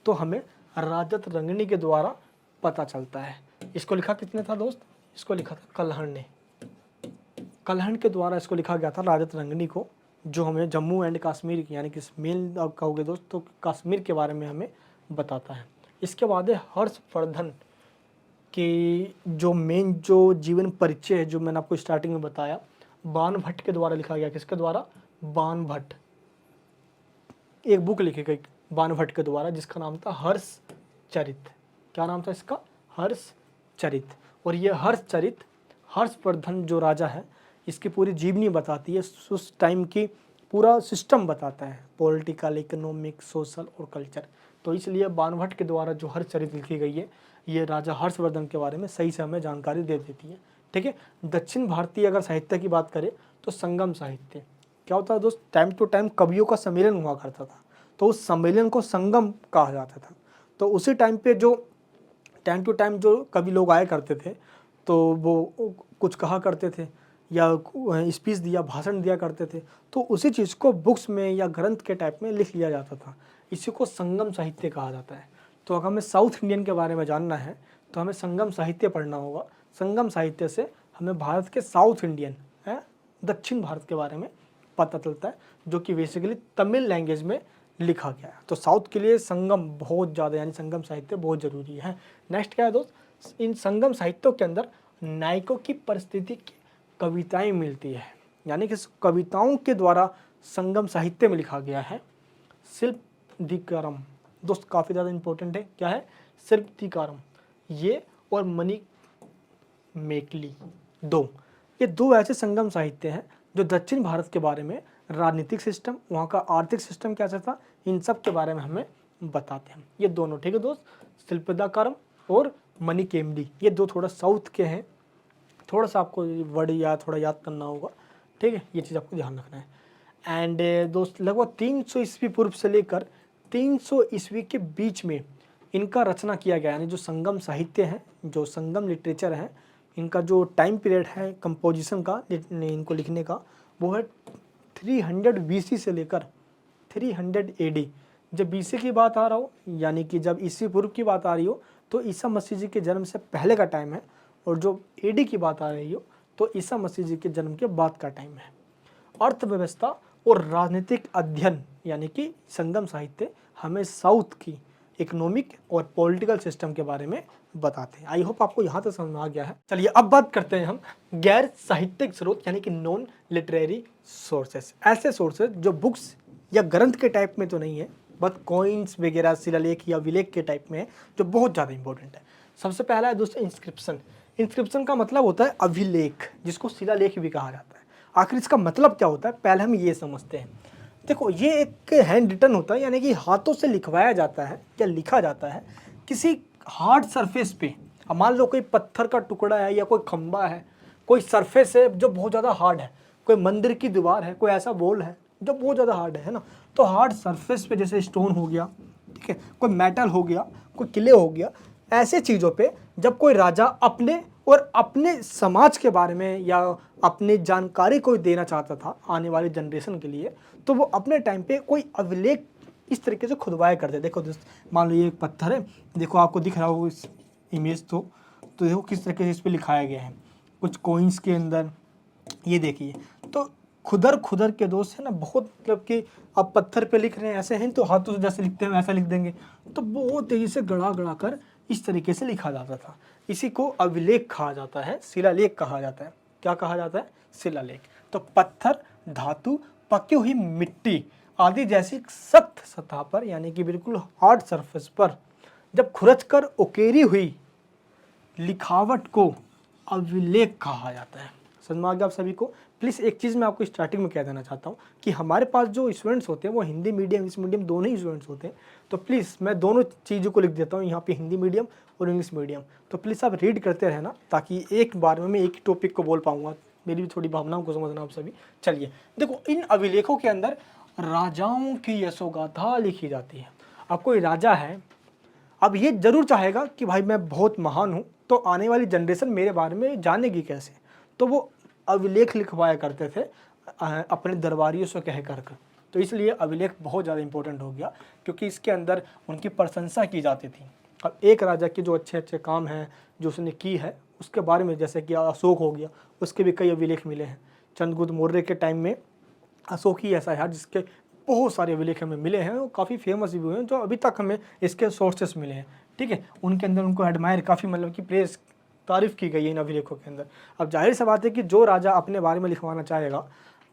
[SPEAKER 1] तो हमें राजत रंगनी के द्वारा पता चलता है। इसको लिखा किसने था दोस्त, इसको लिखा था कल्हण ने। कल्हण के द्वारा इसको लिखा गया था राजत रंगनी को, जो हमें जम्मू एंड कश्मीर यानी कि मेन आप कहोगे दोस्त तो कश्मीर के बारे में हमें बताता है। इसके बाद है हर्षवर्धन की जो मेन जो जीवन परिचय है, जो मैंने आपको स्टार्टिंग में बताया, बाणभट्ट के द्वारा लिखा गया। किसके द्वारा, बाणभट्ट, एक बुक लिखी गई बाणभट्ट के द्वारा जिसका नाम था हर्षचरित। क्या नाम था इसका, हर्षचरित। और ये हर्षचरित हर्षवर्धन जो राजा है इसकी पूरी जीवनी बताती है, उस टाइम की पूरा सिस्टम बताता है, पॉलिटिकल, इकोनॉमिक, सोशल और कल्चर। तो इसलिए बाणभट्ट के द्वारा जो हर्षचरित लिखी गई है ये राजा हर्षवर्धन के बारे में सही से हमें जानकारी दे देती है। ठीक है, दक्षिण भारतीय अगर साहित्य की बात करें तो संगम साहित्य क्या होता है दोस्त, टाइम टू टाइम कवियों का सम्मेलन हुआ करता था, तो उस सम्मेलन को संगम कहा जाता था। तो उसी टाइम पे जो टाइम टू टाइम जो कवि लोग आया करते थे तो वो कुछ कहा करते थे या स्पीच दिया, भाषण दिया करते थे, तो उसी चीज़ को बुक्स में या ग्रंथ के टाइप में लिख लिया जाता था। इसी को संगम साहित्य कहा जाता है। तो अगर हमें साउथ इंडियन के बारे में जानना है तो हमें संगम साहित्य पढ़ना होगा। संगम साहित्य से हमें भारत के साउथ इंडियन है, दक्षिण भारत के बारे में पता चलता है, जो कि बेसिकली तमिल लैंग्वेज में लिखा गया है। तो साउथ के लिए संगम बहुत ज़्यादा, यानी संगम साहित्य बहुत ज़रूरी है। नेक्स्ट क्या है दोस्त, इन संगम साहित्यों के अंदर नायकों की परिस्थिति की कविताएं मिलती है, यानी कि कविताओं के द्वारा संगम साहित्य में लिखा गया है। शिल्पदिकारम दोस्त काफ़ी ज़्यादा इंपॉर्टेंट है, क्या है, शिल्पदिकारम, ये और मणि मेकली, ये दो ऐसे संगम साहित्य हैं जो दक्षिण भारत के बारे में, राजनीतिक सिस्टम, वहाँ का आर्थिक सिस्टम कैसा था, इन सब के बारे में हमें बताते हैं ये दोनों। ठीक है दोस्त, शिल्पदिकारम और मणिमेकली, ये दो थोड़ा साउथ के हैं, थोड़ा सा आपको वर्ड या थोड़ा याद करना होगा। ठीक है, ये चीज़ आपको ध्यान रखना है। एंड दोस्त लगभग 300 ईस्वी पूर्व से लेकर 300 ईस्वी के बीच में इनका रचना किया गया, यानी जो संगम साहित्य है, जो संगम लिटरेचर है, इनका जो टाइम पीरियड है कंपोजिशन का, इनको लिखने का, वो है 300 BC से लेकर 300 AD। जब BC की बात आ रहा हो यानी कि जब ईसा पूर्व की बात आ रही हो तो ईसा मसीह जी के जन्म से पहले का टाइम है, और जो AD की बात आ रही हो तो ईसा मसीह जी के जन्म के बाद का टाइम है। अर्थव्यवस्था और राजनीतिक अध्ययन यानी कि संगम साहित्य हमें साउथ की इकोनॉमिक और पॉलिटिकल सिस्टम के बारे में बताते हैं। आई होप आपको यहाँ तक समझ में आ गया है। चलिए अब बात करते हैं हम गैर साहित्यिक स्रोत यानी कि नॉन लिटरेरी सोर्सेस। ऐसे सोर्सेस जो बुक्स या ग्रंथ के टाइप में तो नहीं है, बट कॉइन्स वगैरह, शिलालेख या विलेख के टाइप में है, जो बहुत ज़्यादा इंपॉर्टेंट है। सबसे पहला है दोस्तों इंस्क्रिप्शन। इंस्क्रिप्शन का मतलब होता है अभिलेख, जिसको शिलालेख भी कहा जाता है। आखिर इसका मतलब क्या होता है, पहले हम ये समझते हैं। देखो, ये एक हैंड रिटन होता है, यानी कि हाथों से लिखवाया जाता है या लिखा जाता है किसी हार्ड सरफेस पे। अब मान लो कोई पत्थर का टुकड़ा है या कोई खंबा है, कोई सरफेस है जो बहुत ज़्यादा हार्ड है, कोई मंदिर की दीवार है, कोई ऐसा वॉल है जो बहुत ज़्यादा हार्ड है ना, तो हार्ड सरफेस पे जैसे स्टोन हो गया, ठीक है, कोई मेटल हो गया, कोई किले हो गया, ऐसे चीज़ों पे जब कोई राजा अपने और अपने समाज के बारे में या अपनी जानकारी कोई देना चाहता था आने वाली जनरेशन के लिए, तो वो अपने टाइम पे कोई अभिलेख इस तरीके से खुदवाया करते। देखो दोस्त, मान लो ये एक पत्थर है, देखो आपको दिख रहा हो इस इमेज तो देखो किस तरीके से इस पर लिखाया गया है कुछ कॉइन्स के अंदर, ये देखिए। तो खुदर के दोस्त है ना, बहुत मतलब कि आप पत्थर पे लिख रहे हैं ऐसे हैं तो हाथों से जैसे लिखते हैं वैसा लिख देंगे, तो बहुत तेज़ी से गड़ा कर इस तरीके से लिखा जाता था। इसी को अभिलेख कहा जाता है, शिलालेख कहा जाता है। क्या कहा जाता है? शिलालेख। तो पत्थर, धातु, पकी हुई मिट्टी आदि जैसी सख्त सतह पर यानी कि बिल्कुल हार्ड सरफेस पर जब खुरच कर उकेरी हुई लिखावट को अभिलेख कहा जाता है। समझ में आ गया आप सभी को? प्लीज़ एक चीज़ मैं आपको स्टार्टिंग में कह देना चाहता हूँ कि हमारे पास जो स्टूडेंट्स होते हैं वो हिंदी मीडियम इंग्लिश मीडियम दोनों ही स्टूडेंट्स होते हैं। तो प्लीज़ मैं दोनों चीज़ों को लिख देता हूँ यहाँ पे, हिंदी मीडियम और इंग्लिश मीडियम। तो प्लीज़ आप रीड करते रहना ताकि एक बार में मैं एक ही टॉपिक को बोल पाऊँगा। मेरी भी थोड़ी भावनाओं को समझना आप सभी। चलिए देखो, इन अभिलेखों के अंदर राजाओं की यशोगाथा लिखी जाती है। अब कोई राजा है, अब ये जरूर चाहेगा कि भाई मैं बहुत महान हूँ तो आने वाली जनरेशन मेरे बारे में जानेगी कैसे, तो वो अभिलेख लिखवाया करते थे अपने दरबारियों से कह कर। तो इसलिए अभिलेख बहुत ज़्यादा इंपॉर्टेंट हो गया क्योंकि इसके अंदर उनकी प्रशंसा की जाती थी। अब एक राजा के जो अच्छे अच्छे काम हैं जो उसने की है उसके बारे में, जैसे कि अशोक हो गया, उसके भी कई अभिलेख मिले हैं। चंद्रगुप्त मौर्य के टाइम में अशोक ही ऐसा है जिसके बहुत सारे अभिलेख हमें मिले हैं और काफ़ी फेमस भी हुए हैं, जो अभी तक हमें इसके सोर्सेस मिले हैं। ठीक है, उनके अंदर उनको एडमायर, काफ़ी मतलब कि प्रेस, तारीफ़ की गई है इन अभिलेखों के अंदर। अब जाहिर सी बात है कि जो राजा अपने बारे में लिखवाना चाहेगा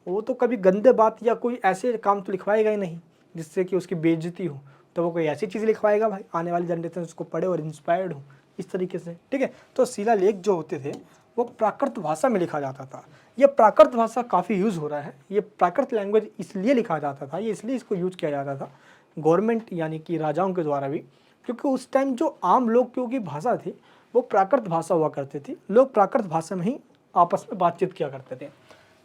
[SPEAKER 1] वो तो कभी गंदे बात या कोई ऐसे काम तो लिखवाएगा ही नहीं जिससे कि उसकी बेइज्जती हो, तो वो कोई ऐसी चीज़ लिखवाएगा भाई आने वाली जनरेशन उसको पढ़े और इंस्पायर्ड हो इस तरीके से। ठीक है, तो शिलालेख जो होते थे वो प्राकृत भाषा में लिखा जाता था। ये प्राकृत भाषा काफ़ी यूज़ हो रहा है, ये प्राकृत लैंग्वेज इसलिए लिखा जाता था, ये इसलिए इसको यूज किया जाता था गवर्नमेंट यानी कि राजाओं के द्वारा भी, क्योंकि उस टाइम जो आम लोग की भाषा थी वो प्राकृत भाषा हुआ करती थी। लोग प्राकृत भाषा में ही आपस में बातचीत किया करते थे।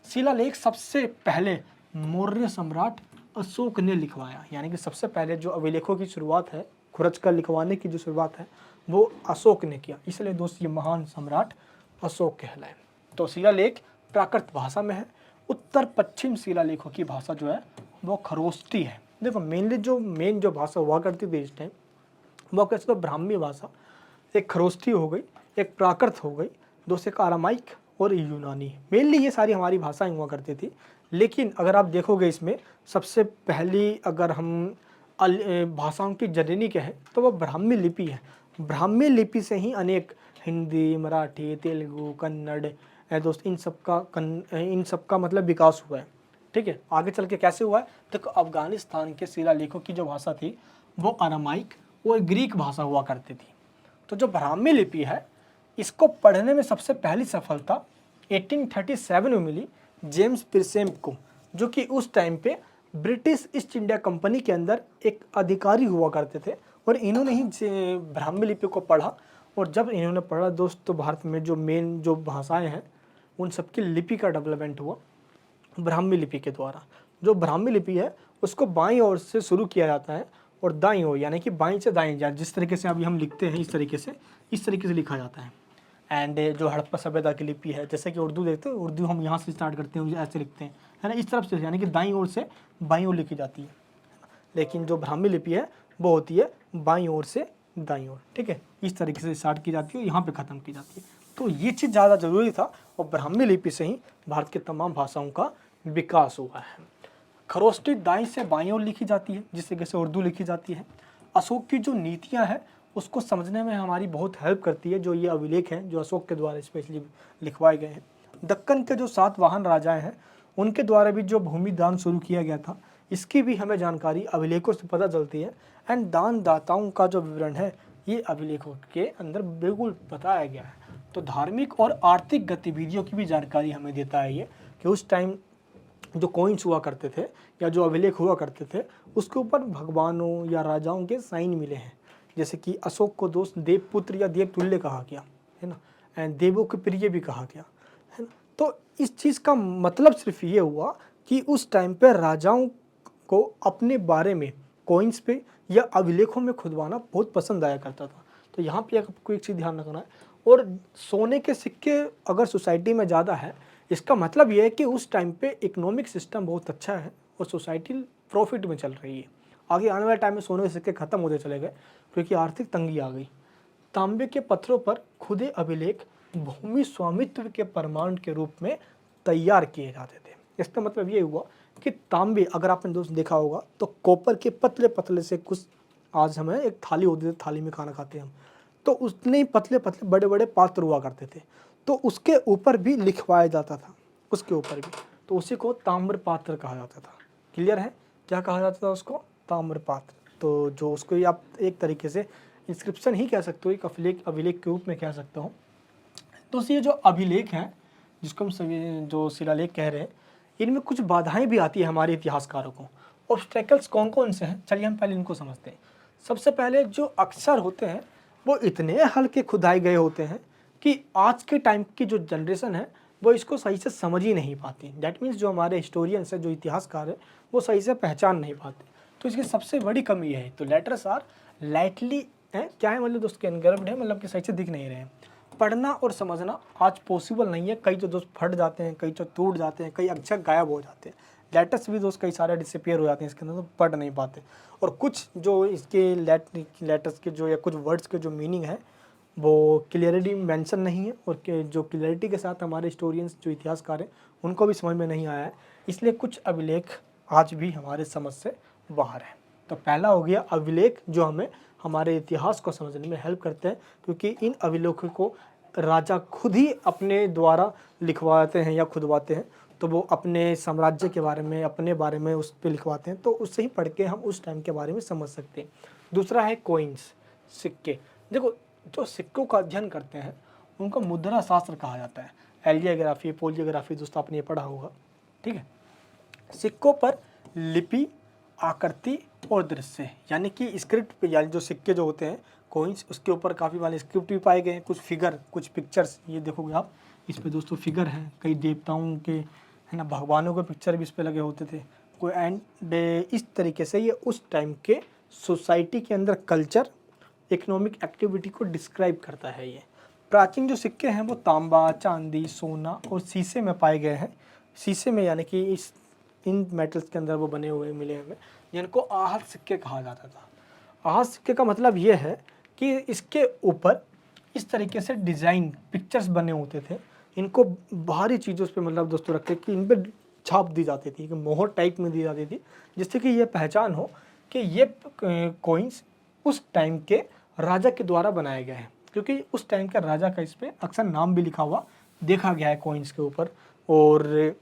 [SPEAKER 1] शिलालेख सबसे पहले मौर्य सम्राट अशोक ने लिखवाया, यानी कि सबसे पहले जो अभिलेखों की शुरुआत है, खुरच कर लिखवाने की जो शुरुआत है वो अशोक ने किया, इसलिए दोस्त ये महान सम्राट अशोक कहलाए। तो शिलालेख प्राकृत भाषा में है। उत्तर पश्चिम शिलालेखों की भाषा जो है वो खरोष्टी है। देखो मेन जो भाषा हुआ करती थी इस टाइम वो कैसे, तो ब्राह्मी भाषा, एक खरोष्टी हो गई, एक प्राकृत हो गई, दोस्त एक आरामाइक और यूनानी, मेनली ये सारी हमारी भाषाएं हुआ करती थी। लेकिन अगर आप देखोगे इसमें सबसे पहली अगर हम भाषाओं की जननी कहें तो वो ब्राह्मी लिपि है। ब्राह्मी लिपि से ही अनेक हिंदी, मराठी, तेलुगु, कन्नड़ दोस्त इन सब का मतलब विकास हुआ है। ठीक है, आगे चल के कैसे हुआ है, देखो अफगानिस्तान के शिलालेखों की जो भाषा थी वो अरामाइक और ग्रीक भाषा हुआ करती थी। तो जो ब्राह्मी लिपि है इसको पढ़ने में सबसे पहली सफलता 1837 में मिली जेम्स पिरसेम को, जो कि उस टाइम पे ब्रिटिश ईस्ट इंडिया कंपनी के अंदर एक अधिकारी हुआ करते थे, और इन्होंने ही ब्राह्मी लिपि को पढ़ा। और जब इन्होंने पढ़ा दोस्त तो भारत में जो मेन जो भाषाएं हैं उन सबकी लिपि का डेवलपमेंट हुआ ब्राह्मी लिपि के द्वारा। जो ब्राह्मी लिपि है उसको बाईं ओर से शुरू किया जाता है और दाईं ओर यानी कि बाईं से दाईं जा, जिस तरीके से अभी हम लिखते हैं इस तरीके से लिखा जाता है। एंड जो हड़प्पा सभ्यता की लिपि है, जैसे कि उर्दू देखते हैं, उर्दू हम यहाँ से स्टार्ट करते हैं, ऐसे लिखते हैं, है ना, इस तरफ से, यानी कि दाईं ओर से बाईं ओर लिखी जाती है। लेकिन जो ब्राह्मी लिपि है वो होती है बाईं ओर से दाईं ओर, ठीक है। इस तरीके से स्टार्ट की जाती है, यहाँ पे ख़त्म की जाती है। तो ये चीज़ ज़्यादा ज़रूरी था और ब्राह्मी लिपि से ही भारत की तमाम भाषाओं का विकास हुआ है। खरोष्टी दाईं से बाईं ओर लिखी जाती है, जिस तरीके से उर्दू लिखी जाती है। अशोक की जो नीतियाँ हैं उसको समझने में हमारी बहुत हेल्प करती है, जो ये अभिलेख हैं जो अशोक के द्वारा स्पेशली लिखवाए गए हैं। दक्कन के जो 7 वाहन राजाएँ हैं उनके द्वारा भी जो भूमि दान शुरू किया गया था, इसकी भी हमें जानकारी अभिलेखों से पता चलती है। एंड दान दाताओं का जो विवरण है ये अभिलेखों के अंदर बिल्कुल बताया गया है। तो धार्मिक और आर्थिक गतिविधियों की भी जानकारी हमें देता है ये, कि उस टाइम जो कॉइन्स हुआ करते थे या जो अभिलेख हुआ करते थे उसके ऊपर भगवानों या राजाओं के साइन मिले हैं। जैसे कि अशोक को दोस्त देवपुत्र या देवतुल्य कहा गया है ना, एंड देवों के प्रिय भी कहा गया है ना। तो इस चीज़ का मतलब सिर्फ ये हुआ कि उस टाइम पे राजाओं को अपने बारे में कॉइन्स पे या अभिलेखों में खुदवाना बहुत पसंद आया करता था। तो यहाँ पे आपको एक चीज़ ध्यान रखना है। और सोने के सिक्के अगर सोसाइटी में ज़्यादा है, इसका मतलब ये है कि उस टाइम पे इकोनॉमिक सिस्टम बहुत अच्छा है और सोसाइटी प्रॉफिट में चल रही है। आगे आने वाले टाइम में सोने के सिक्के खत्म होते चले गए क्योंकि आर्थिक तंगी आ गई। तांबे के पत्थरों पर खुदे अभिलेख भूमि स्वामित्व के प्रमाण के रूप में तैयार किए जाते थे। इसका मतलब ये हुआ कि तांबे, अगर आपने दोस्त देखा होगा तो कॉपर के पतले पतले से कुछ, आज हमें एक थाली होती थी, थाली में खाना खाते हैं हम, तो उतने ही पतले पतले बड़े बड़े पात्र हुआ करते थे, तो उसके ऊपर भी लिखवाया जाता था, उसके ऊपर भी, तो उसी को ताम्र पात्र कहा जाता था। क्लियर है, क्या कहा जाता था उसको? ताम्र पात्र। तो जो उसको आप एक तरीके से इंस्क्रिप्शन ही कह सकते हो, एक अभिलेख के रूप में कह सकता हूँ। तो ये जो अभिलेख हैं जिसको हम सभी जो शिलालेख कह रहे हैं, इनमें कुछ बाधाएं भी आती है हमारे इतिहासकारों को। ऑब्स्टेकल्स कौन कौन से हैं, चलिए हम पहले इनको समझते हैं। सबसे पहले जो अक्षर होते हैं वो इतने हल्के खुदाए गए होते हैं कि आज के टाइम की जो जनरेशन है वो इसको सही से समझ ही नहीं पाती। दैट मीन्स जो हमारे हिस्टोरियंस है, जो इतिहासकार है, वो सही से पहचान नहीं पाते। तो इसकी सबसे बड़ी कमी यह है। तो लेटर्स आर लाइटली है, क्या है मतलब दोस्त, के एनग्रव्ड है, मतलब कि सही से दिख नहीं रहे हैं। पढ़ना और समझना आज पॉसिबल नहीं है। कई तो दोस्त फट जाते हैं, कई तो टूट जाते हैं, कई अक्षर गायब हो जाते हैं। लेटर्स भी दोस्त कई सारे डिसअपियर हो जाते हैं इसके अंदर, तो पढ़ नहीं पाते। और कुछ जो इसके लेटर्स के जो या कुछ वर्ड्स के जो मीनिंग है वो क्लियरिटी मेंशन नहीं है, और जो क्लियरिटी के साथ हमारे हिस्टोरियंस जो इतिहासकार हैं उनको भी समझ में नहीं आया है। इसलिए कुछ अभिलेख आज भी हमारे समझ से बाहर है। तो पहला हो गया अभिलेख, जो हमें हमारे इतिहास को समझने में हेल्प करते हैं, क्योंकि इन अभिलेखों को राजा खुद ही अपने द्वारा लिखवाते हैं या खुदवाते हैं। तो वो अपने साम्राज्य के बारे में, अपने बारे में उस पर लिखवाते हैं, तो उससे ही पढ़ के हम उस टाइम के बारे में समझ सकते हैं। दूसरा है कॉइन्स, सिक्के। देखो, जो सिक्कों का अध्ययन करते हैं उनको मुद्रा शास्त्र कहा जाता है। एलियोग्राफी, पोलियोग्राफी दोस्तों आपने ये पढ़ा होगा, ठीक है। सिक्कों पर लिपि, आकृति और दृश्य, यानी कि स्क्रिप्ट पे, यानी जो सिक्के जो होते हैं कॉइन्स, उसके ऊपर काफ़ी वाले स्क्रिप्ट भी पाए गए हैं, कुछ फिगर, कुछ पिक्चर्स। ये देखोगे आप, इस पे दोस्तों फिगर हैं, कई देवताओं के, है ना, भगवानों के पिक्चर भी इस पे लगे होते थे कोई। एंड इस तरीके से ये उस टाइम के सोसाइटी के अंदर कल्चर, इकोनॉमिक एक्टिविटी को डिस्क्राइब करता है। ये प्राचीन जो सिक्के हैं वो तांबा, चांदी, सोना और शीशे में पाए गए हैं। शीशे में, यानी कि इन मेटल्स के अंदर वो बने हुए मिले हमें, जिनको आहत सिक्के कहा जाता था। आहत सिक्के का मतलब ये है कि इसके ऊपर इस तरीके से डिज़ाइन, पिक्चर्स बने होते थे। इनको बाहरी चीज़ों पे मतलब दोस्तों रखते कि इन पर छाप दी जाती थी, कि मोहर टाइप में दी जाती थी, जिससे कि ये पहचान हो कि ये कॉइन्स उस टाइम के राजा के द्वारा बनाए गए हैं, क्योंकि उस टाइम का राजा का इस पर अक्सर नाम भी लिखा हुआ देखा गया है कॉइन्स के ऊपर। और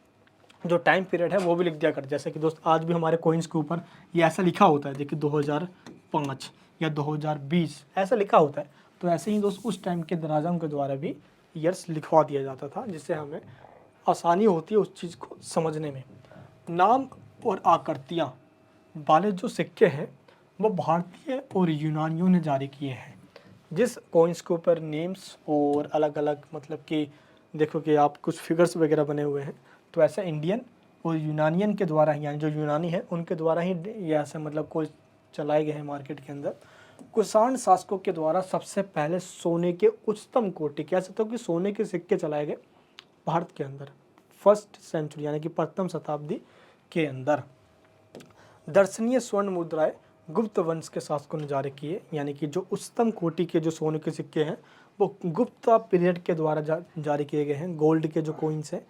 [SPEAKER 1] जो टाइम पीरियड है वो भी लिख दिया कर, जैसे कि दोस्त आज भी हमारे कॉइन्स के ऊपर ये ऐसा लिखा होता है, देखिए 2005 या 2020 ऐसा लिखा होता है। तो ऐसे ही दोस्त उस टाइम के राजाओं के द्वारा भी ईयर्स लिखवा दिया जाता था, जिससे हमें आसानी होती है उस चीज़ को समझने में। नाम और आकृतियाँ वाले जो सिक्के हैं वो भारतीय और यूनानियों ने जारी किए हैं। जिस कॉइन्स के ऊपर नेम्स और अलग अलग, मतलब कि देखो कि आप कुछ फिगर्स वगैरह बने हुए हैं, तो ऐसा इंडियन और यूनानियन के द्वारा ही, यानी जो यूनानी है उनके द्वारा ही ये ऐसे मतलब कोई चलाए गए हैं मार्केट के अंदर। कुषाण शासकों के द्वारा सबसे पहले सोने के उच्चतम कोटि, कह सकते हो कि सोने के सिक्के चलाए गए भारत के अंदर। फर्स्ट सेंचुरी यानी कि प्रथम शताब्दी के अंदर दर्शनीय स्वर्ण मुद्राएं गुप्त वंश के शासकों ने जारी किए, यानी कि जो उच्चतम कोटि के जो सोने के सिक्के हैं वो गुप्त पीरियड के द्वारा जारी किए गए हैं। गोल्ड के जो कोइंस हैं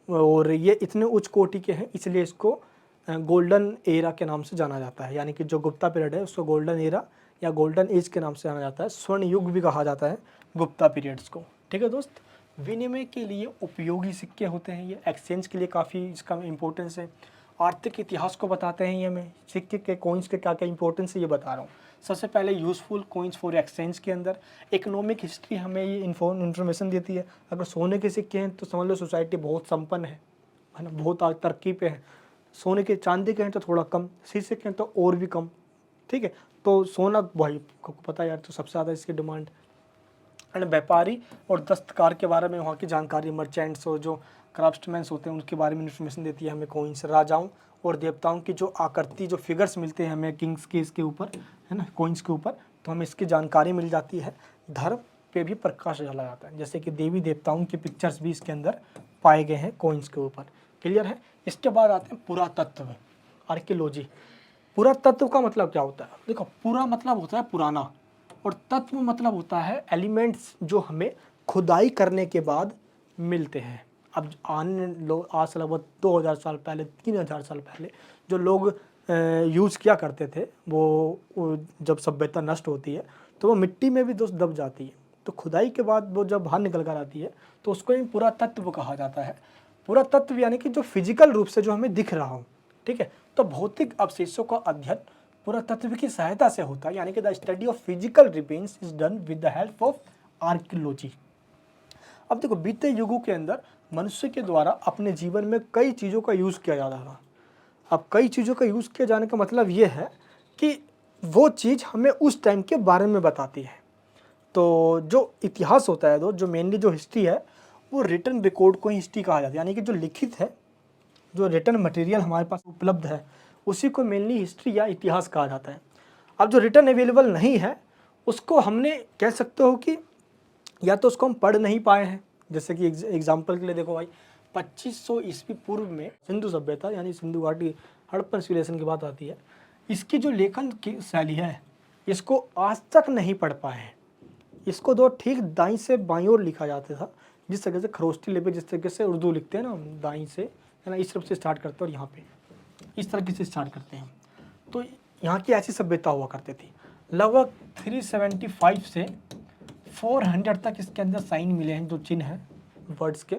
[SPEAKER 1] और ये इतने उच्च कोटि के हैं, इसलिए इसको गोल्डन एरा के नाम से जाना जाता है। यानी कि जो गुप्ता पीरियड है उसको गोल्डन एरा या गोल्डन एज के नाम से जाना जाता है। स्वर्ण युग भी कहा जाता है गुप्ता पीरियड्स को। ठीक है दोस्त, विनिमय के लिए उपयोगी सिक्के होते हैं ये, एक्सचेंज के लिए काफ़ी इसका इम्पोर्टेंस है। आर्थिक इतिहास को बताते हैं ये, मैं सिक्के के कोइंस के क्या क्या इंपॉर्टेंस है ये बता रहा हूँ। सबसे पहले यूज़फुल कोइंस फॉर एक्सचेंज के अंदर इकोनॉमिक हिस्ट्री हमें ये इन्फॉर्मेशन देती है। अगर सोने के सिक्के हैं तो समझ लो सोसाइटी बहुत संपन्न है ना, बहुत तरक्की पे है। सोने के चांदी के हैं तो थोड़ा कम, शीशे के हैं तो और भी कम। ठीक है, तो सोना भाई को पता है यार, तो सबसे ज़्यादा इसकी डिमांड। एंड व्यापारी और दस्तकार के बारे में वहाँ की जानकारी, मर्चेंट्स और जो क्राफ्ट्समैन्स होते हैं उनके बारे में इन्फॉर्मेशन देती है हमें कोइंस। राजाओं और देवताओं की जो आकृति, जो फिगर्स मिलते हैं हमें किंग्स के इसके ऊपर, है ना, कोइंस के ऊपर, तो हमें इसकी जानकारी मिल जाती है। धर्म पे भी प्रकाश डाला जाता है, जैसे कि देवी देवताओं के पिक्चर्स भी इसके अंदर पाए गए हैं कोइंस के ऊपर। क्लियर है। इसके बाद आते हैं पुरातत्व, आर्कियोलॉजी। पुरातत्व का मतलब क्या होता है? देखो, पुरा मतलब होता है पुराना और तत्व मतलब होता है एलिमेंट्स जो हमें खुदाई करने के बाद मिलते हैं। अब आज से लगभग 2000 साल पहले, 3000 साल पहले जो लोग यूज़ किया करते थे, वो जब सभ्यता नष्ट होती है तो वो मिट्टी में भी दोस्त दब जाती है। तो खुदाई के बाद वो जब बाहर निकल कर आती है तो उसको ही पुरातत्व कहा जाता है। पुरातत्व यानी कि जो फिजिकल रूप से जो हमें दिख रहा हो। ठीक है, तो भौतिक अवशेषों का अध्ययन पुरातत्व की सहायता से होता है, यानी कि the study of physical remains is done with the help of archaeology. अब देखो, बीते युगों के अंदर मनुष्य के द्वारा अपने जीवन में कई चीज़ों का यूज़ किया जाता था। अब कई चीज़ों का यूज़ किया जाने का मतलब ये है कि वो चीज़ हमें उस टाइम के बारे में बताती है। तो जो इतिहास होता है जो मेनली जो हिस्ट्री है वो रिटन रिकॉर्ड को ही हिस्ट्री कहा जाता है, यानी कि जो लिखित है, जो रिटन मटेरियल हमारे पास उपलब्ध है उसी को मेनली हिस्ट्री या इतिहास कहा जाता है। अब जो रिटन अवेलेबल नहीं है उसको हमने कह सकते हो कि या तो उसको हम पढ़ नहीं पाए हैं। जैसे कि एग्जाम्पल के लिए देखो भाई, 2500 ईस्वी पूर्व में सिंधु सभ्यता यानी सिंधु घाटी हड़प्पन सिविलाइजेशन की बात आती है, इसकी जो लेखन की शैली है इसको आज तक नहीं पढ़ पाए हैं। इसको दो ठीक दाई से बाईं ओर लिखा जाता था, जिस तरह से खरोष्टी लिपि जिस तरीके से उर्दू लिखते हैं ना, दाई से, है ना, इस तरफ से स्टार्ट करते हैं और यहाँ पे इस तरीके से स्टार्ट करते हैं। तो यहाँ की ऐसी सभ्यता हुआ करती थी। लगभग 375 से 400 तक इसके अंदर साइन मिले हैं, जो चिन्ह हैं वर्ड्स के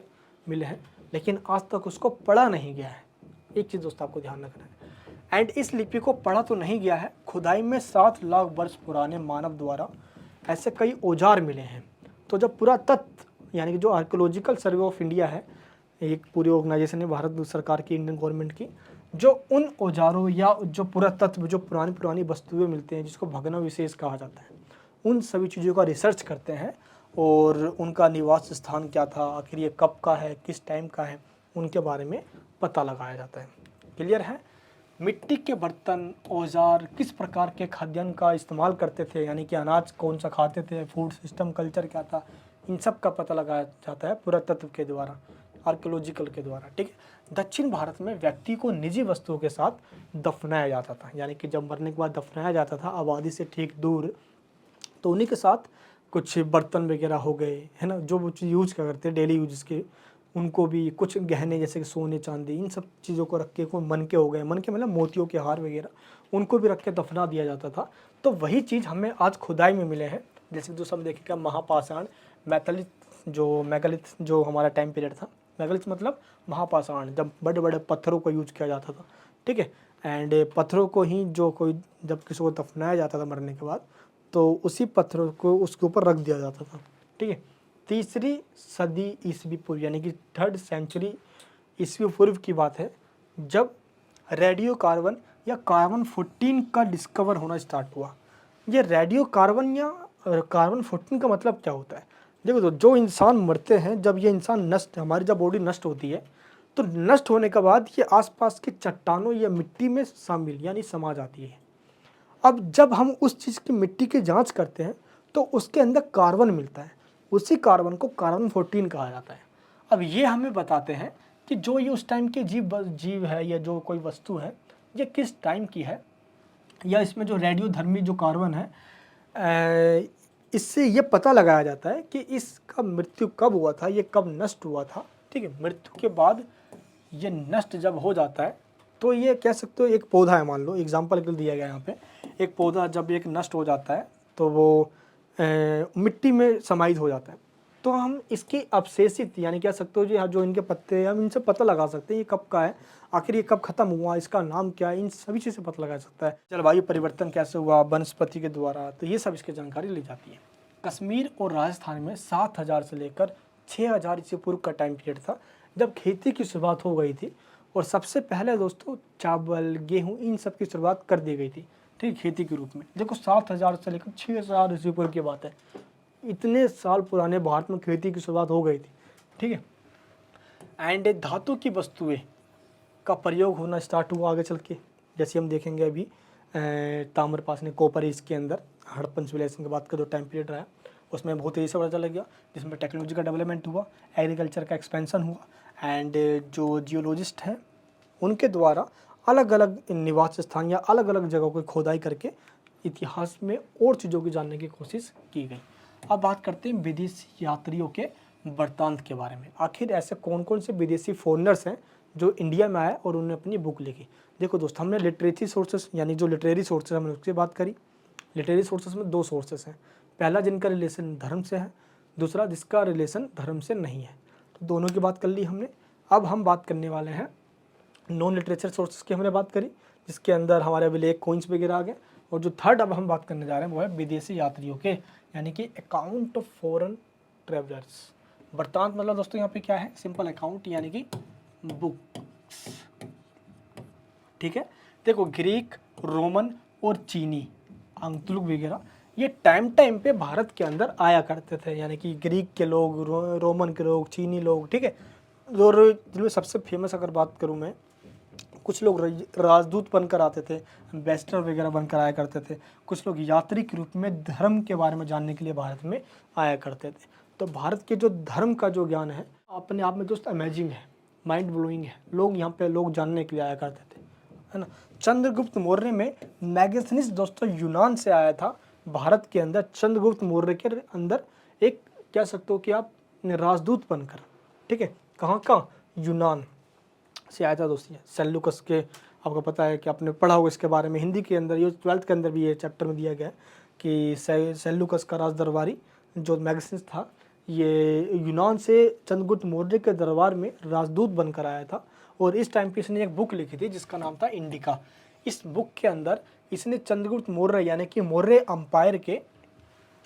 [SPEAKER 1] मिले हैं, लेकिन आज तक उसको पढ़ा नहीं गया है। एक चीज़ दोस्तों आपको ध्यान रखना है, एंड इस लिपि को पढ़ा तो नहीं गया है, खुदाई में 7 लाख वर्ष पुराने मानव द्वारा ऐसे कई औजार मिले हैं। तो जब पुरातत्व यानी कि जो आर्कियोलॉजिकल सर्वे ऑफ इंडिया है, एक पूरी ऑर्गेनाइजेशन है भारत सरकार की, इंडियन गवर्नमेंट की, जो उन औजारों या जो पुरातत्व, जो पुरानी पुरानी वस्तुएं मिलते हैं जिसको भग्नावशेष कहा जाता है, उन सभी चीज़ों का रिसर्च करते हैं और उनका निवास स्थान क्या था, आखिर ये कब का है, किस टाइम का है, उनके बारे में पता लगाया जाता है। क्लियर है। मिट्टी के बर्तन, औजार, किस प्रकार के खाद्यान्न का इस्तेमाल करते थे, यानी कि अनाज कौन सा खाते थे, फूड सिस्टम, कल्चर क्या था, इन सब का पता लगाया जाता है पुरातत्व के द्वारा, आर्कियोलॉजिकल के द्वारा। ठीक है। दक्षिण भारत में व्यक्ति को निजी वस्तुओं के साथ दफनाया जाता था, यानी कि जब मरने के बाद दफनाया जाता था आबादी से ठीक दूर, तो उन्हीं के साथ कुछ बर्तन वगैरह हो गए, है ना, जो वो चीज़ यूज क्या करते हैं डेली यूज के, उनको भी कुछ गहने जैसे कि सोने चांदी, इन सब चीज़ों को रख के, कोई मन के हो गए, मन के मतलब मोतियों के हार वगैरह, उनको भी रख के दफना दिया जाता था। तो वही चीज़ हमें आज खुदाई में मिले हैं। जैसे जो सब देखेगा महापाषाण, मैगलिथ जो हमारा टाइम पीरियड था, मैगलिथ मतलब महापाषाण, जब बड़े बड़े पत्थरों को यूज किया जाता था। ठीक है। एंड पत्थरों को ही जो कोई जब किसी को दफनाया जाता था मरने के बाद, तो उसी पत्थरों को उसके ऊपर रख दिया जाता था। ठीक है। 3री सदी ईस्वी पूर्व यानी कि 3rd सेंचुरी ईस्वी पूर्व की बात है, जब रेडियो कार्बन या कार्बन 14 का डिस्कवर होना स्टार्ट हुआ। ये रेडियो कार्बन या कार्बन 14 का मतलब क्या होता है? देखो, तो जो इंसान मरते हैं, जब ये इंसान नष्ट, हमारी जब बॉडी नष्ट होती है, तो नष्ट होने के बाद ये आसपास के चट्टानों या मिट्टी में शामिल यानी समा जाती है। अब जब हम उस चीज़ की मिट्टी की जांच करते हैं तो उसके अंदर कार्बन मिलता है, उसी कार्बन को कार्बन 14 कहा जाता है। अब ये हमें बताते हैं कि जो ये उस टाइम के जीव है या जो कोई वस्तु है ये किस टाइम की है, या इसमें जो रेडियोधर्मी जो कार्बन है इससे ये पता लगाया जाता है कि इसका मृत्यु कब हुआ था, ये कब नष्ट हुआ था। ठीक है, मृत्यु के बाद ये नष्ट जब हो जाता है तो ये कह सकते हो एक पौधा है, मान लो एग्जाम्पल के लिए दिया गया यहाँ पे, एक पौधा जब एक नष्ट हो जाता है तो वो मिट्टी में समाहित हो जाता है, तो हम इसकी अवशेषित यानी कह सकते हो जो इनके पत्ते हैं हम इनसे पता लगा सकते हैं ये कब का है, आखिर ये कब खत्म हुआ, इसका नाम क्या है, इन सभी चीज़ से पता लगा सकता है। जलवायु परिवर्तन कैसे हुआ वनस्पति के द्वारा, तो ये सब इसकी जानकारी ली जाती है। कश्मीर और राजस्थान में 7000 से लेकर 6000 ईस्वी पूर्व का टाइम पीरियड था जब खेती की शुरुआत हो गई थी, और सबसे पहले दोस्तों चावल गेहूँ इन सब की शुरुआत कर दी गई थी। ठीक, खेती के रूप में देखो 7000 से लेकर 6000 ईस्वी पूर्व की बात है, इतने साल पुराने भारत में खेती की शुरुआत हो गई थी। ठीक है, एंड धातु की वस्तुएं का प्रयोग होना स्टार्ट हुआ आगे चल के, जैसे हम देखेंगे अभी ताम्रपास ने कॉपर इसके अंदर हड़प्पन सिविलाइजेशन की बात करो टाइम पीरियड रहा, उसमें बहुत तेज़ी से पता चल गया, जिसमें टेक्नोलॉजी का डेवलपमेंट हुआ, एग्रीकल्चर का एक्सपेंशन हुआ, एंड जो जियोलॉजिस्ट हैं उनके द्वारा अलग अलग निवास स्थान या अलग अलग जगहों की खोदाई करके इतिहास में और चीज़ों की जानने की कोशिश की गई। अब बात करते हैं विदेशी यात्रियों के वृत्तांत के बारे में। आखिर ऐसे कौन कौन से विदेशी फॉरेनर्स हैं जो इंडिया में आए और उन्होंने अपनी बुक लिखी। देखो दोस्त, हमने लिटरेरी सोर्सेस यानी जो लिटरेरी सोर्सेस हमने उसकी बात करी। लिटरेरी सोर्सेस में दो सोर्सेस हैं, पहला जिनका रिलेशन धर्म से है, दूसरा जिसका रिलेशन धर्म से नहीं है। तो दोनों की बात कर ली हमने। अब हम बात करने वाले हैं नॉन लिटरेचर सोर्सेस की, हमने बात करी जिसके अंदर हमारे अभिलेख कोइंस वगैरह आ गए। और जो थर्ड अब हम बात करने जा रहे हैं वो है विदेशी यात्रियों के, यानी कि अकाउंट ऑफ फॉरेन ट्रेवलर्स। वृत्तांत मतलब दोस्तों यहाँ पे क्या है, सिंपल अकाउंट यानी कि बुक्स। ठीक है, देखो ग्रीक, रोमन और चीनी अंतुलुक वगैरह ये टाइम पे भारत के अंदर आया करते थे, यानी कि ग्रीक के लोग, रोमन के लोग, चीनी लोग। ठीक है, और जिनमें सबसे फेमस अगर बात करूँ मैं, कुछ लोग राजदूत बनकर आते थे, एम्बेसडर वगैरह बनकर आया करते थे, कुछ लोग यात्री के रूप में धर्म के बारे में जानने के लिए भारत में आया करते थे। तो भारत के जो धर्म का जो ज्ञान है अपने आप में दोस्त अमेजिंग है, माइंड ब्लोइंग है। लोग यहाँ पे लोग जानने के लिए आया करते थे, है ना। चंद्रगुप्त मौर्य में मैगस्थनीज दोस्तों यूनान से आया था भारत के अंदर। चंद्रगुप्त मौर्य के अंदर एक कह सकते हो कि आप राजदूत बनकर, ठीक है, कहाँ का, यूनान से आया था दोस्तों। सेल्यूकस के आपको पता है कि आपने पढ़ा होगा इसके बारे में, हिंदी के अंदर, ये 12th के अंदर भी ये चैप्टर में दिया गया है कि सेल्यूकस का राज दरबारी जो मैगस्थनीज था ये यूनान से चंद्रगुप्त मौर्य के दरबार में राजदूत बनकर आया था। और इस टाइम पे इसने एक बुक लिखी थी जिसका नाम था इंडिका। इस बुक के अंदर इसने चंद्रगुप्त मौर्य यानी कि मौर्य अंपायर के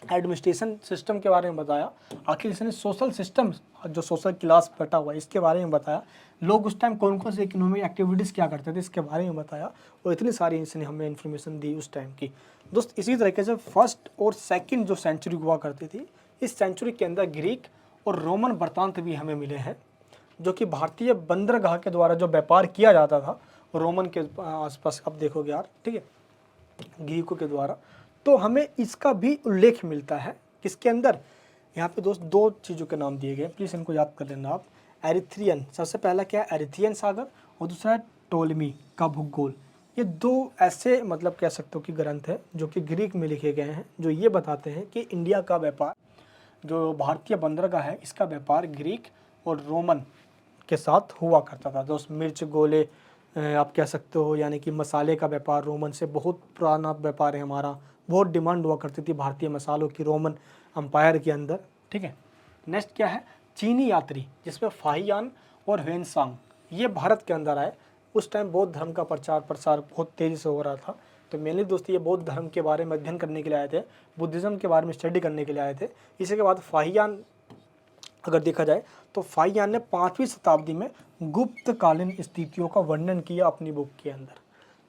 [SPEAKER 1] एडमिनिस्ट्रेशन सिस्टम के बारे में बताया। आखिर इसने सोशल सिस्टम, जो सोशल क्लास बटा हुआ इसके बारे में बताया, लोग उस टाइम कौन कौन से इकोनॉमिक एक्टिविटीज़ क्या करते थे इसके बारे में बताया, और इतनी सारी इसने हमें इन्फॉर्मेशन दी उस टाइम की। दोस्त इसी तरीके से फर्स्ट और सेकंड जो सेंचुरी हुआ करती थी, इस सेंचुरी के अंदर ग्रीक और रोमन वृत्तांत भी हमें मिले हैं, जो कि भारतीय बंदरगाह के द्वारा जो व्यापार किया जाता था रोमन के आसपास, आप देखोगे यार, ठीक है, ग्रीकों के द्वारा, तो हमें इसका भी उल्लेख मिलता है। किसके अंदर, यहाँ पे दोस्त दो चीज़ों के नाम दिए गए, प्लीज़ इनको याद कर लेना आप। एरिथ्रियन, सबसे पहला क्या है, एरिथ्रियन सागर, और दूसरा है टोलमी का भूगोल। ये दो ऐसे मतलब कह सकते हो कि ग्रंथ है जो कि ग्रीक में लिखे गए हैं, जो ये बताते हैं कि इंडिया का व्यापार, जो भारतीय बंदरगाह है, इसका व्यापार ग्रीक और रोमन के साथ हुआ करता था। दोस्त मिर्च गोले आप कह सकते हो, यानी कि मसाले का व्यापार रोमन से बहुत पुराना व्यापार है हमारा, बहुत डिमांड हुआ करती थी भारतीय मसालों की रोमन अम्पायर के अंदर। ठीक है, नेक्स्ट क्या है, चीनी यात्री, जिसमें फाहियान और ह्वेनसांग ये भारत के अंदर आए। उस टाइम बौद्ध धर्म का प्रचार प्रसार बहुत तेज़ी से हो रहा था, तो मेनली दोस्तों ये बौद्ध धर्म के बारे में अध्ययन करने के लिए आए थे, बुद्धिज़्म के बारे में स्टडी करने के लिए आए थे। इसी के बाद फाहियान अगर देखा जाए तो फाहियान ने 5वीं शताब्दी में गुप्तकालीन स्थितियों का वर्णन किया अपनी बुक के अंदर।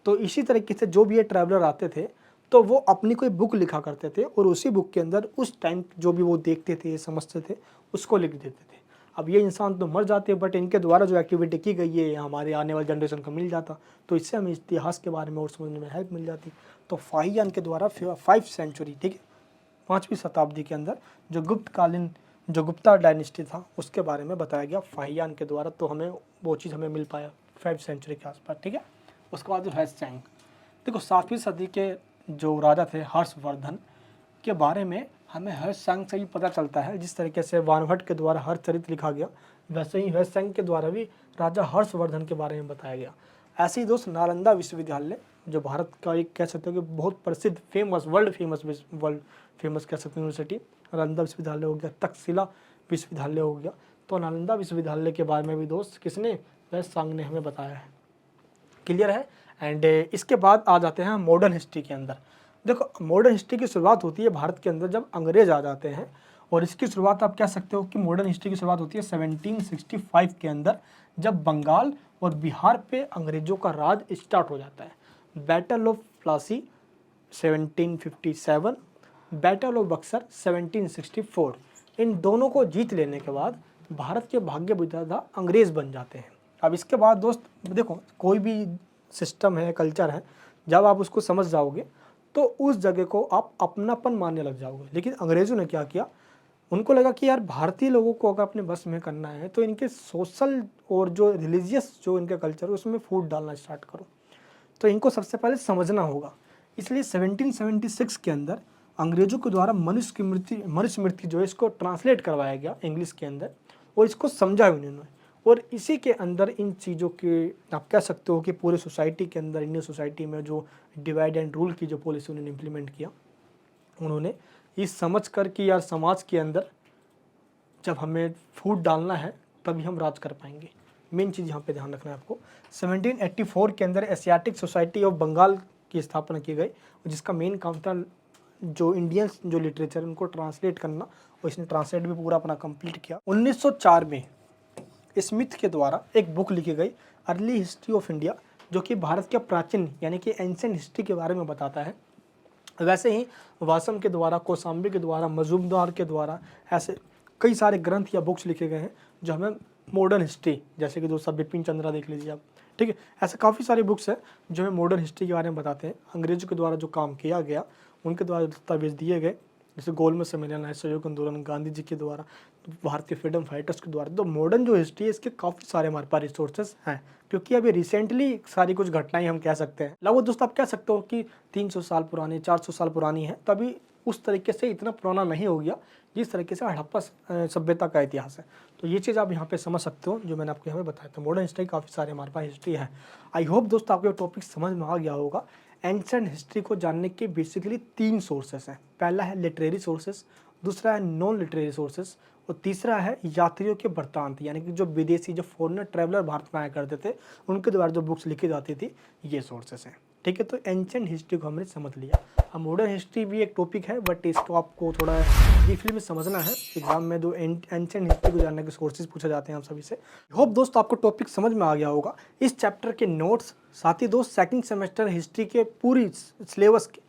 [SPEAKER 1] तो इसी तरीके से जो भी ये ट्रैवलर आते थे तो वो अपनी कोई बुक लिखा करते थे, और उसी बुक के अंदर उस टाइम जो भी वो देखते थे, समझते थे, उसको लिख देते थे। अब ये इंसान तो मर जाते, बट इनके द्वारा जो एक्टिविटी की गई है हमारे आने वाले जनरेशन को मिल जाता, तो इससे हमें इतिहास के बारे में और समझने में हेल्प मिल जाती। तो फाहियान के द्वारा 5th सेंचुरी, ठीक है, 5वीं शताब्दी के अंदर जो गुप्तकालीन जो गुप्ता डायनेस्टी था उसके बारे में बताया गया फाहियान के द्वारा, तो हमें वो चीज़ हमें मिल पाया 5th सेंचुरी के आसपास, ठीक है। उसके बाद जो हैत्सेंग, देखो 7वीं सदी के जो राजा थे हर्षवर्धन के बारे में हमें हैत्सेंग से ही पता चलता है। जिस तरीके से वानभट्ट के द्वारा हरचरित लिखा गया, वैसे ही हैत्सेंग के द्वारा भी राजा हर्षवर्धन के बारे में बताया गया। ऐसे ही दोस्त नालंदा विश्वविद्यालय, जो भारत का एक कह सकते हो कि बहुत प्रसिद्ध वर्ल्ड फेमस कह सकते हैं यूनिवर्सिटी, नालंदा विश्वविद्यालय हो गया, तक्षशिला विश्वविद्यालय हो गया। तो नालंदा विश्वविद्यालय के बारे में भी दोस्त किसने, हैत्सेंग ने हमें बताया है। क्लियर है। एंड इसके बाद आ जाते हैं मॉडर्न हिस्ट्री के अंदर। देखो मॉडर्न हिस्ट्री की शुरुआत होती है भारत के अंदर जब अंग्रेज आ जाते हैं, और इसकी शुरुआत आप कह सकते हो कि मॉडर्न हिस्ट्री की शुरुआत होती है 1765 के अंदर, जब बंगाल और बिहार पे अंग्रेजों का राज स्टार्ट हो जाता है। Battle of Plassey 1757, battle of Buxar 1764, इन दोनों को जीत लेने के बाद भारत के भाग्य विधाता अंग्रेज बन जाते हैं। अब इसके बाद दोस्त देखो कोई भी सिस्टम है, कल्चर है, जब आप उसको समझ जाओगे तो उस जगह को आप अपनापन मानने लग जाओगे। लेकिन अंग्रेज़ों ने क्या किया, उनको लगा कि यार भारतीय लोगों को अगर अपने बस में करना है तो इनके सोशल और जो रिलीजियस जो इनका कल्चर है उसमें फूट डालना स्टार्ट करो। तो इनको सबसे पहले समझना होगा। इसलिए 1776 के अंदर अंग्रेज़ों के द्वारा मनुस्मृति जो है इसको ट्रांसलेट करवाया गया इंग्लिश के अंदर, और इसको समझा उन्होंने। और इसी के अंदर इन चीज़ों के आप कह सकते हो कि पूरे सोसाइटी के अंदर, इंडियन सोसाइटी में जो डिवाइड एंड रूल की जो पॉलिसी उन्होंने इम्प्लीमेंट किया, उन्होंने इस समझ कर कि यार समाज के अंदर जब हमें फूट डालना है तभी हम राज कर पाएंगे। मेन चीज़ यहाँ पे ध्यान रखना है आपको। 1784 के अंदर एशियाटिक सोसाइटी ऑफ बंगाल की स्थापना की गई, जिसका मेन काम था जो इंडियन जो लिटरेचर उनको ट्रांसलेट करना, और इसने ट्रांसलेट भी पूरा अपना कंप्लीट किया। 1904 में स्मिथ के द्वारा एक बुक लिखी गई अर्ली हिस्ट्री ऑफ इंडिया, जो कि भारत के प्राचीन यानी कि एंशिएंट हिस्ट्री के बारे में बताता है। वैसे ही वासम के द्वारा, कौशाम्बी के द्वारा, मजूमदार के द्वारा ऐसे कई सारे ग्रंथ या बुक्स लिखे गए हैं जो हमें मॉडर्न हिस्ट्री, जैसे कि दोस्त बिपिन चंद्रा देख लीजिए आप, ठीक है। ऐसे काफ़ी सारे बुक्स हैं जो हमें मॉडर्न हिस्ट्री के बारे में बताते हैं। अंग्रेजों के द्वारा जो काम किया गया, उनके द्वारा दस्तावेज दिए गए, जैसे गोलमेज सम्मेलन, असहयोग आंदोलन, गांधी जी के द्वारा, भारतीय फ्रीडम फाइटर्स के द्वारा। तो मॉडर्न जो हिस्ट्री है इसके काफ़ी सारे हमारे पास रिसोर्सेज हैं, क्योंकि अभी रिसेंटली सारी कुछ घटनाएं हम कह सकते हैं लगभग दोस्त आप कह सकते हो कि 300 साल पुरानी, 400 साल पुरानी है। तभी उस तरीके से इतना पुराना नहीं हो गया जिस तरीके से हड़प्पा सभ्यता का इतिहास है। तो ये चीज़ आप यहाँ पे समझ सकते हो जो मैंने आपको यहाँ पे बताया। तो मॉडर्न हिस्ट्री काफ़ी सारे हमारे पास हिस्ट्री है। आई होप दोस्त आपको टॉपिक समझ में आ गया होगा। एंशिएंट हिस्ट्री को जानने के बेसिकली 3 सोर्सेस हैं। पहला है लिटरेरी सोर्सेस, दूसरा है नॉन लिटरेरी सोर्सेस, और तीसरा है यात्रियों के वृत्तांत, यानी कि जो विदेशी जो फॉरेनर ट्रैवलर भारत में आया करते थे उनके द्वारा जो बुक्स लिखी जाती थी, ये सोर्सेस हैं, ठीक है। तो एंशिएंट हिस्ट्री को हमने समझ लिया। अब मॉडर्न हिस्ट्री भी एक टॉपिक है, बट इसको आपको थोड़ा डीपली में समझना है। एग्जाम में जो एंशिएंट हिस्ट्री को जानने के सोर्सेज पूछे जाते हैं आप सभी से। होप दोस्त आपको टॉपिक समझ में आ गया होगा। इस चैप्टर के नोट्स, साथ ही दोस्त सेकंड सेमेस्टर हिस्ट्री के पूरी सिलेबस के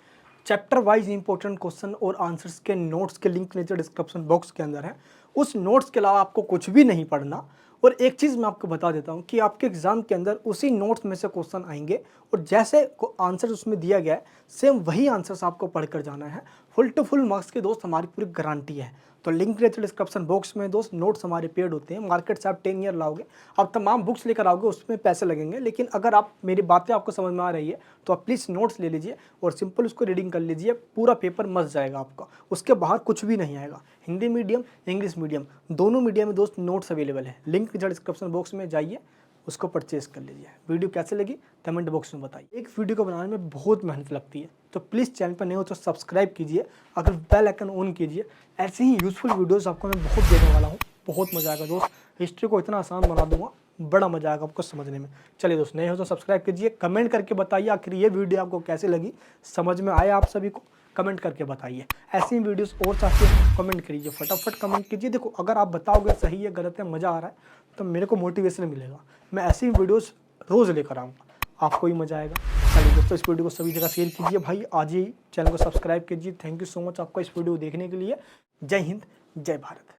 [SPEAKER 1] चैप्टर वाइज इंपॉर्टेंट क्वेश्चन और आंसर्स के नोट्स के लिंक नीचे डिस्क्रिप्शन बॉक्स के अंदर है। उस नोट्स के अलावा आपको कुछ भी नहीं पढ़ना। और एक चीज़ मैं आपको बता देता हूँ कि आपके एग्जाम के अंदर उसी नोट्स में से क्वेश्चन आएंगे, और जैसे आंसर उसमें दिया गया है सेम वही आंसर्स आपको पढ़कर जाना है। फुल टू फुल मार्क्स के दोस्त हमारी पूरी गारंटी है। तो लिंक नीचे डिस्क्रिप्शन बॉक्स में दोस्त नोट्स हमारे पेड होते हैं। मार्केट से आप 10 ईयर लाओगे, आप तमाम बुक्स लेकर आओगे, उसमें पैसे लगेंगे। लेकिन अगर आप मेरी बातें आपको समझ में आ रही है तो आप प्लीज़ नोट्स ले लीजिए और सिंपल उसको रीडिंग कर लीजिए। पूरा पेपर मस्त जाएगा आपका, उसके बाहर कुछ भी नहीं आएगा। हिंदी मीडियम, इंग्लिश मीडियम, दोनों मीडियम में दोस्त नोट्स अवेलेबल है। लिंक नीचे डिस्क्रिप्शन बॉक्स में जाइए, उसको परचेज कर लीजिए। वीडियो कैसे लगी कमेंट बॉक्स में बताइए। एक वीडियो को बनाने में बहुत मेहनत लगती है, तो प्लीज़ चैनल पर नए हो तो सब्सक्राइब कीजिए, अगर बेल आइकन ऑन कीजिए। ऐसे ही यूज़फुल वीडियोस आपको मैं बहुत देने वाला हूँ, बहुत मजा आएगा दोस्त। हिस्ट्री को इतना आसान बना दूंगा, बड़ा मजा आएगा आपको समझने में। चलिए दोस्त, नए हो तो सब्सक्राइब कीजिए, कमेंट करके बताइए आखिर ये वीडियो आपको कैसे लगी, समझ में आया आप सभी को, कमेंट करके बताइए। ऐसी ही वीडियोस और चाहते हो कमेंट करिए, फटाफट कमेंट कीजिए। देखो अगर आप बताओगे सही है गलत है मज़ा आ रहा है तो मेरे को मोटिवेशन मिलेगा। मैं ऐसी ही वीडियोस रोज़ लेकर आऊँगा, आपको ही मज़ा आएगा। चलिए दोस्तों, इस वीडियो को सभी जगह शेयर कीजिए भाई, आज ही चैनल को सब्सक्राइब कीजिए। थैंक यू सो मच आपका इस वीडियो देखने के लिए। जय हिंद, जय भारत।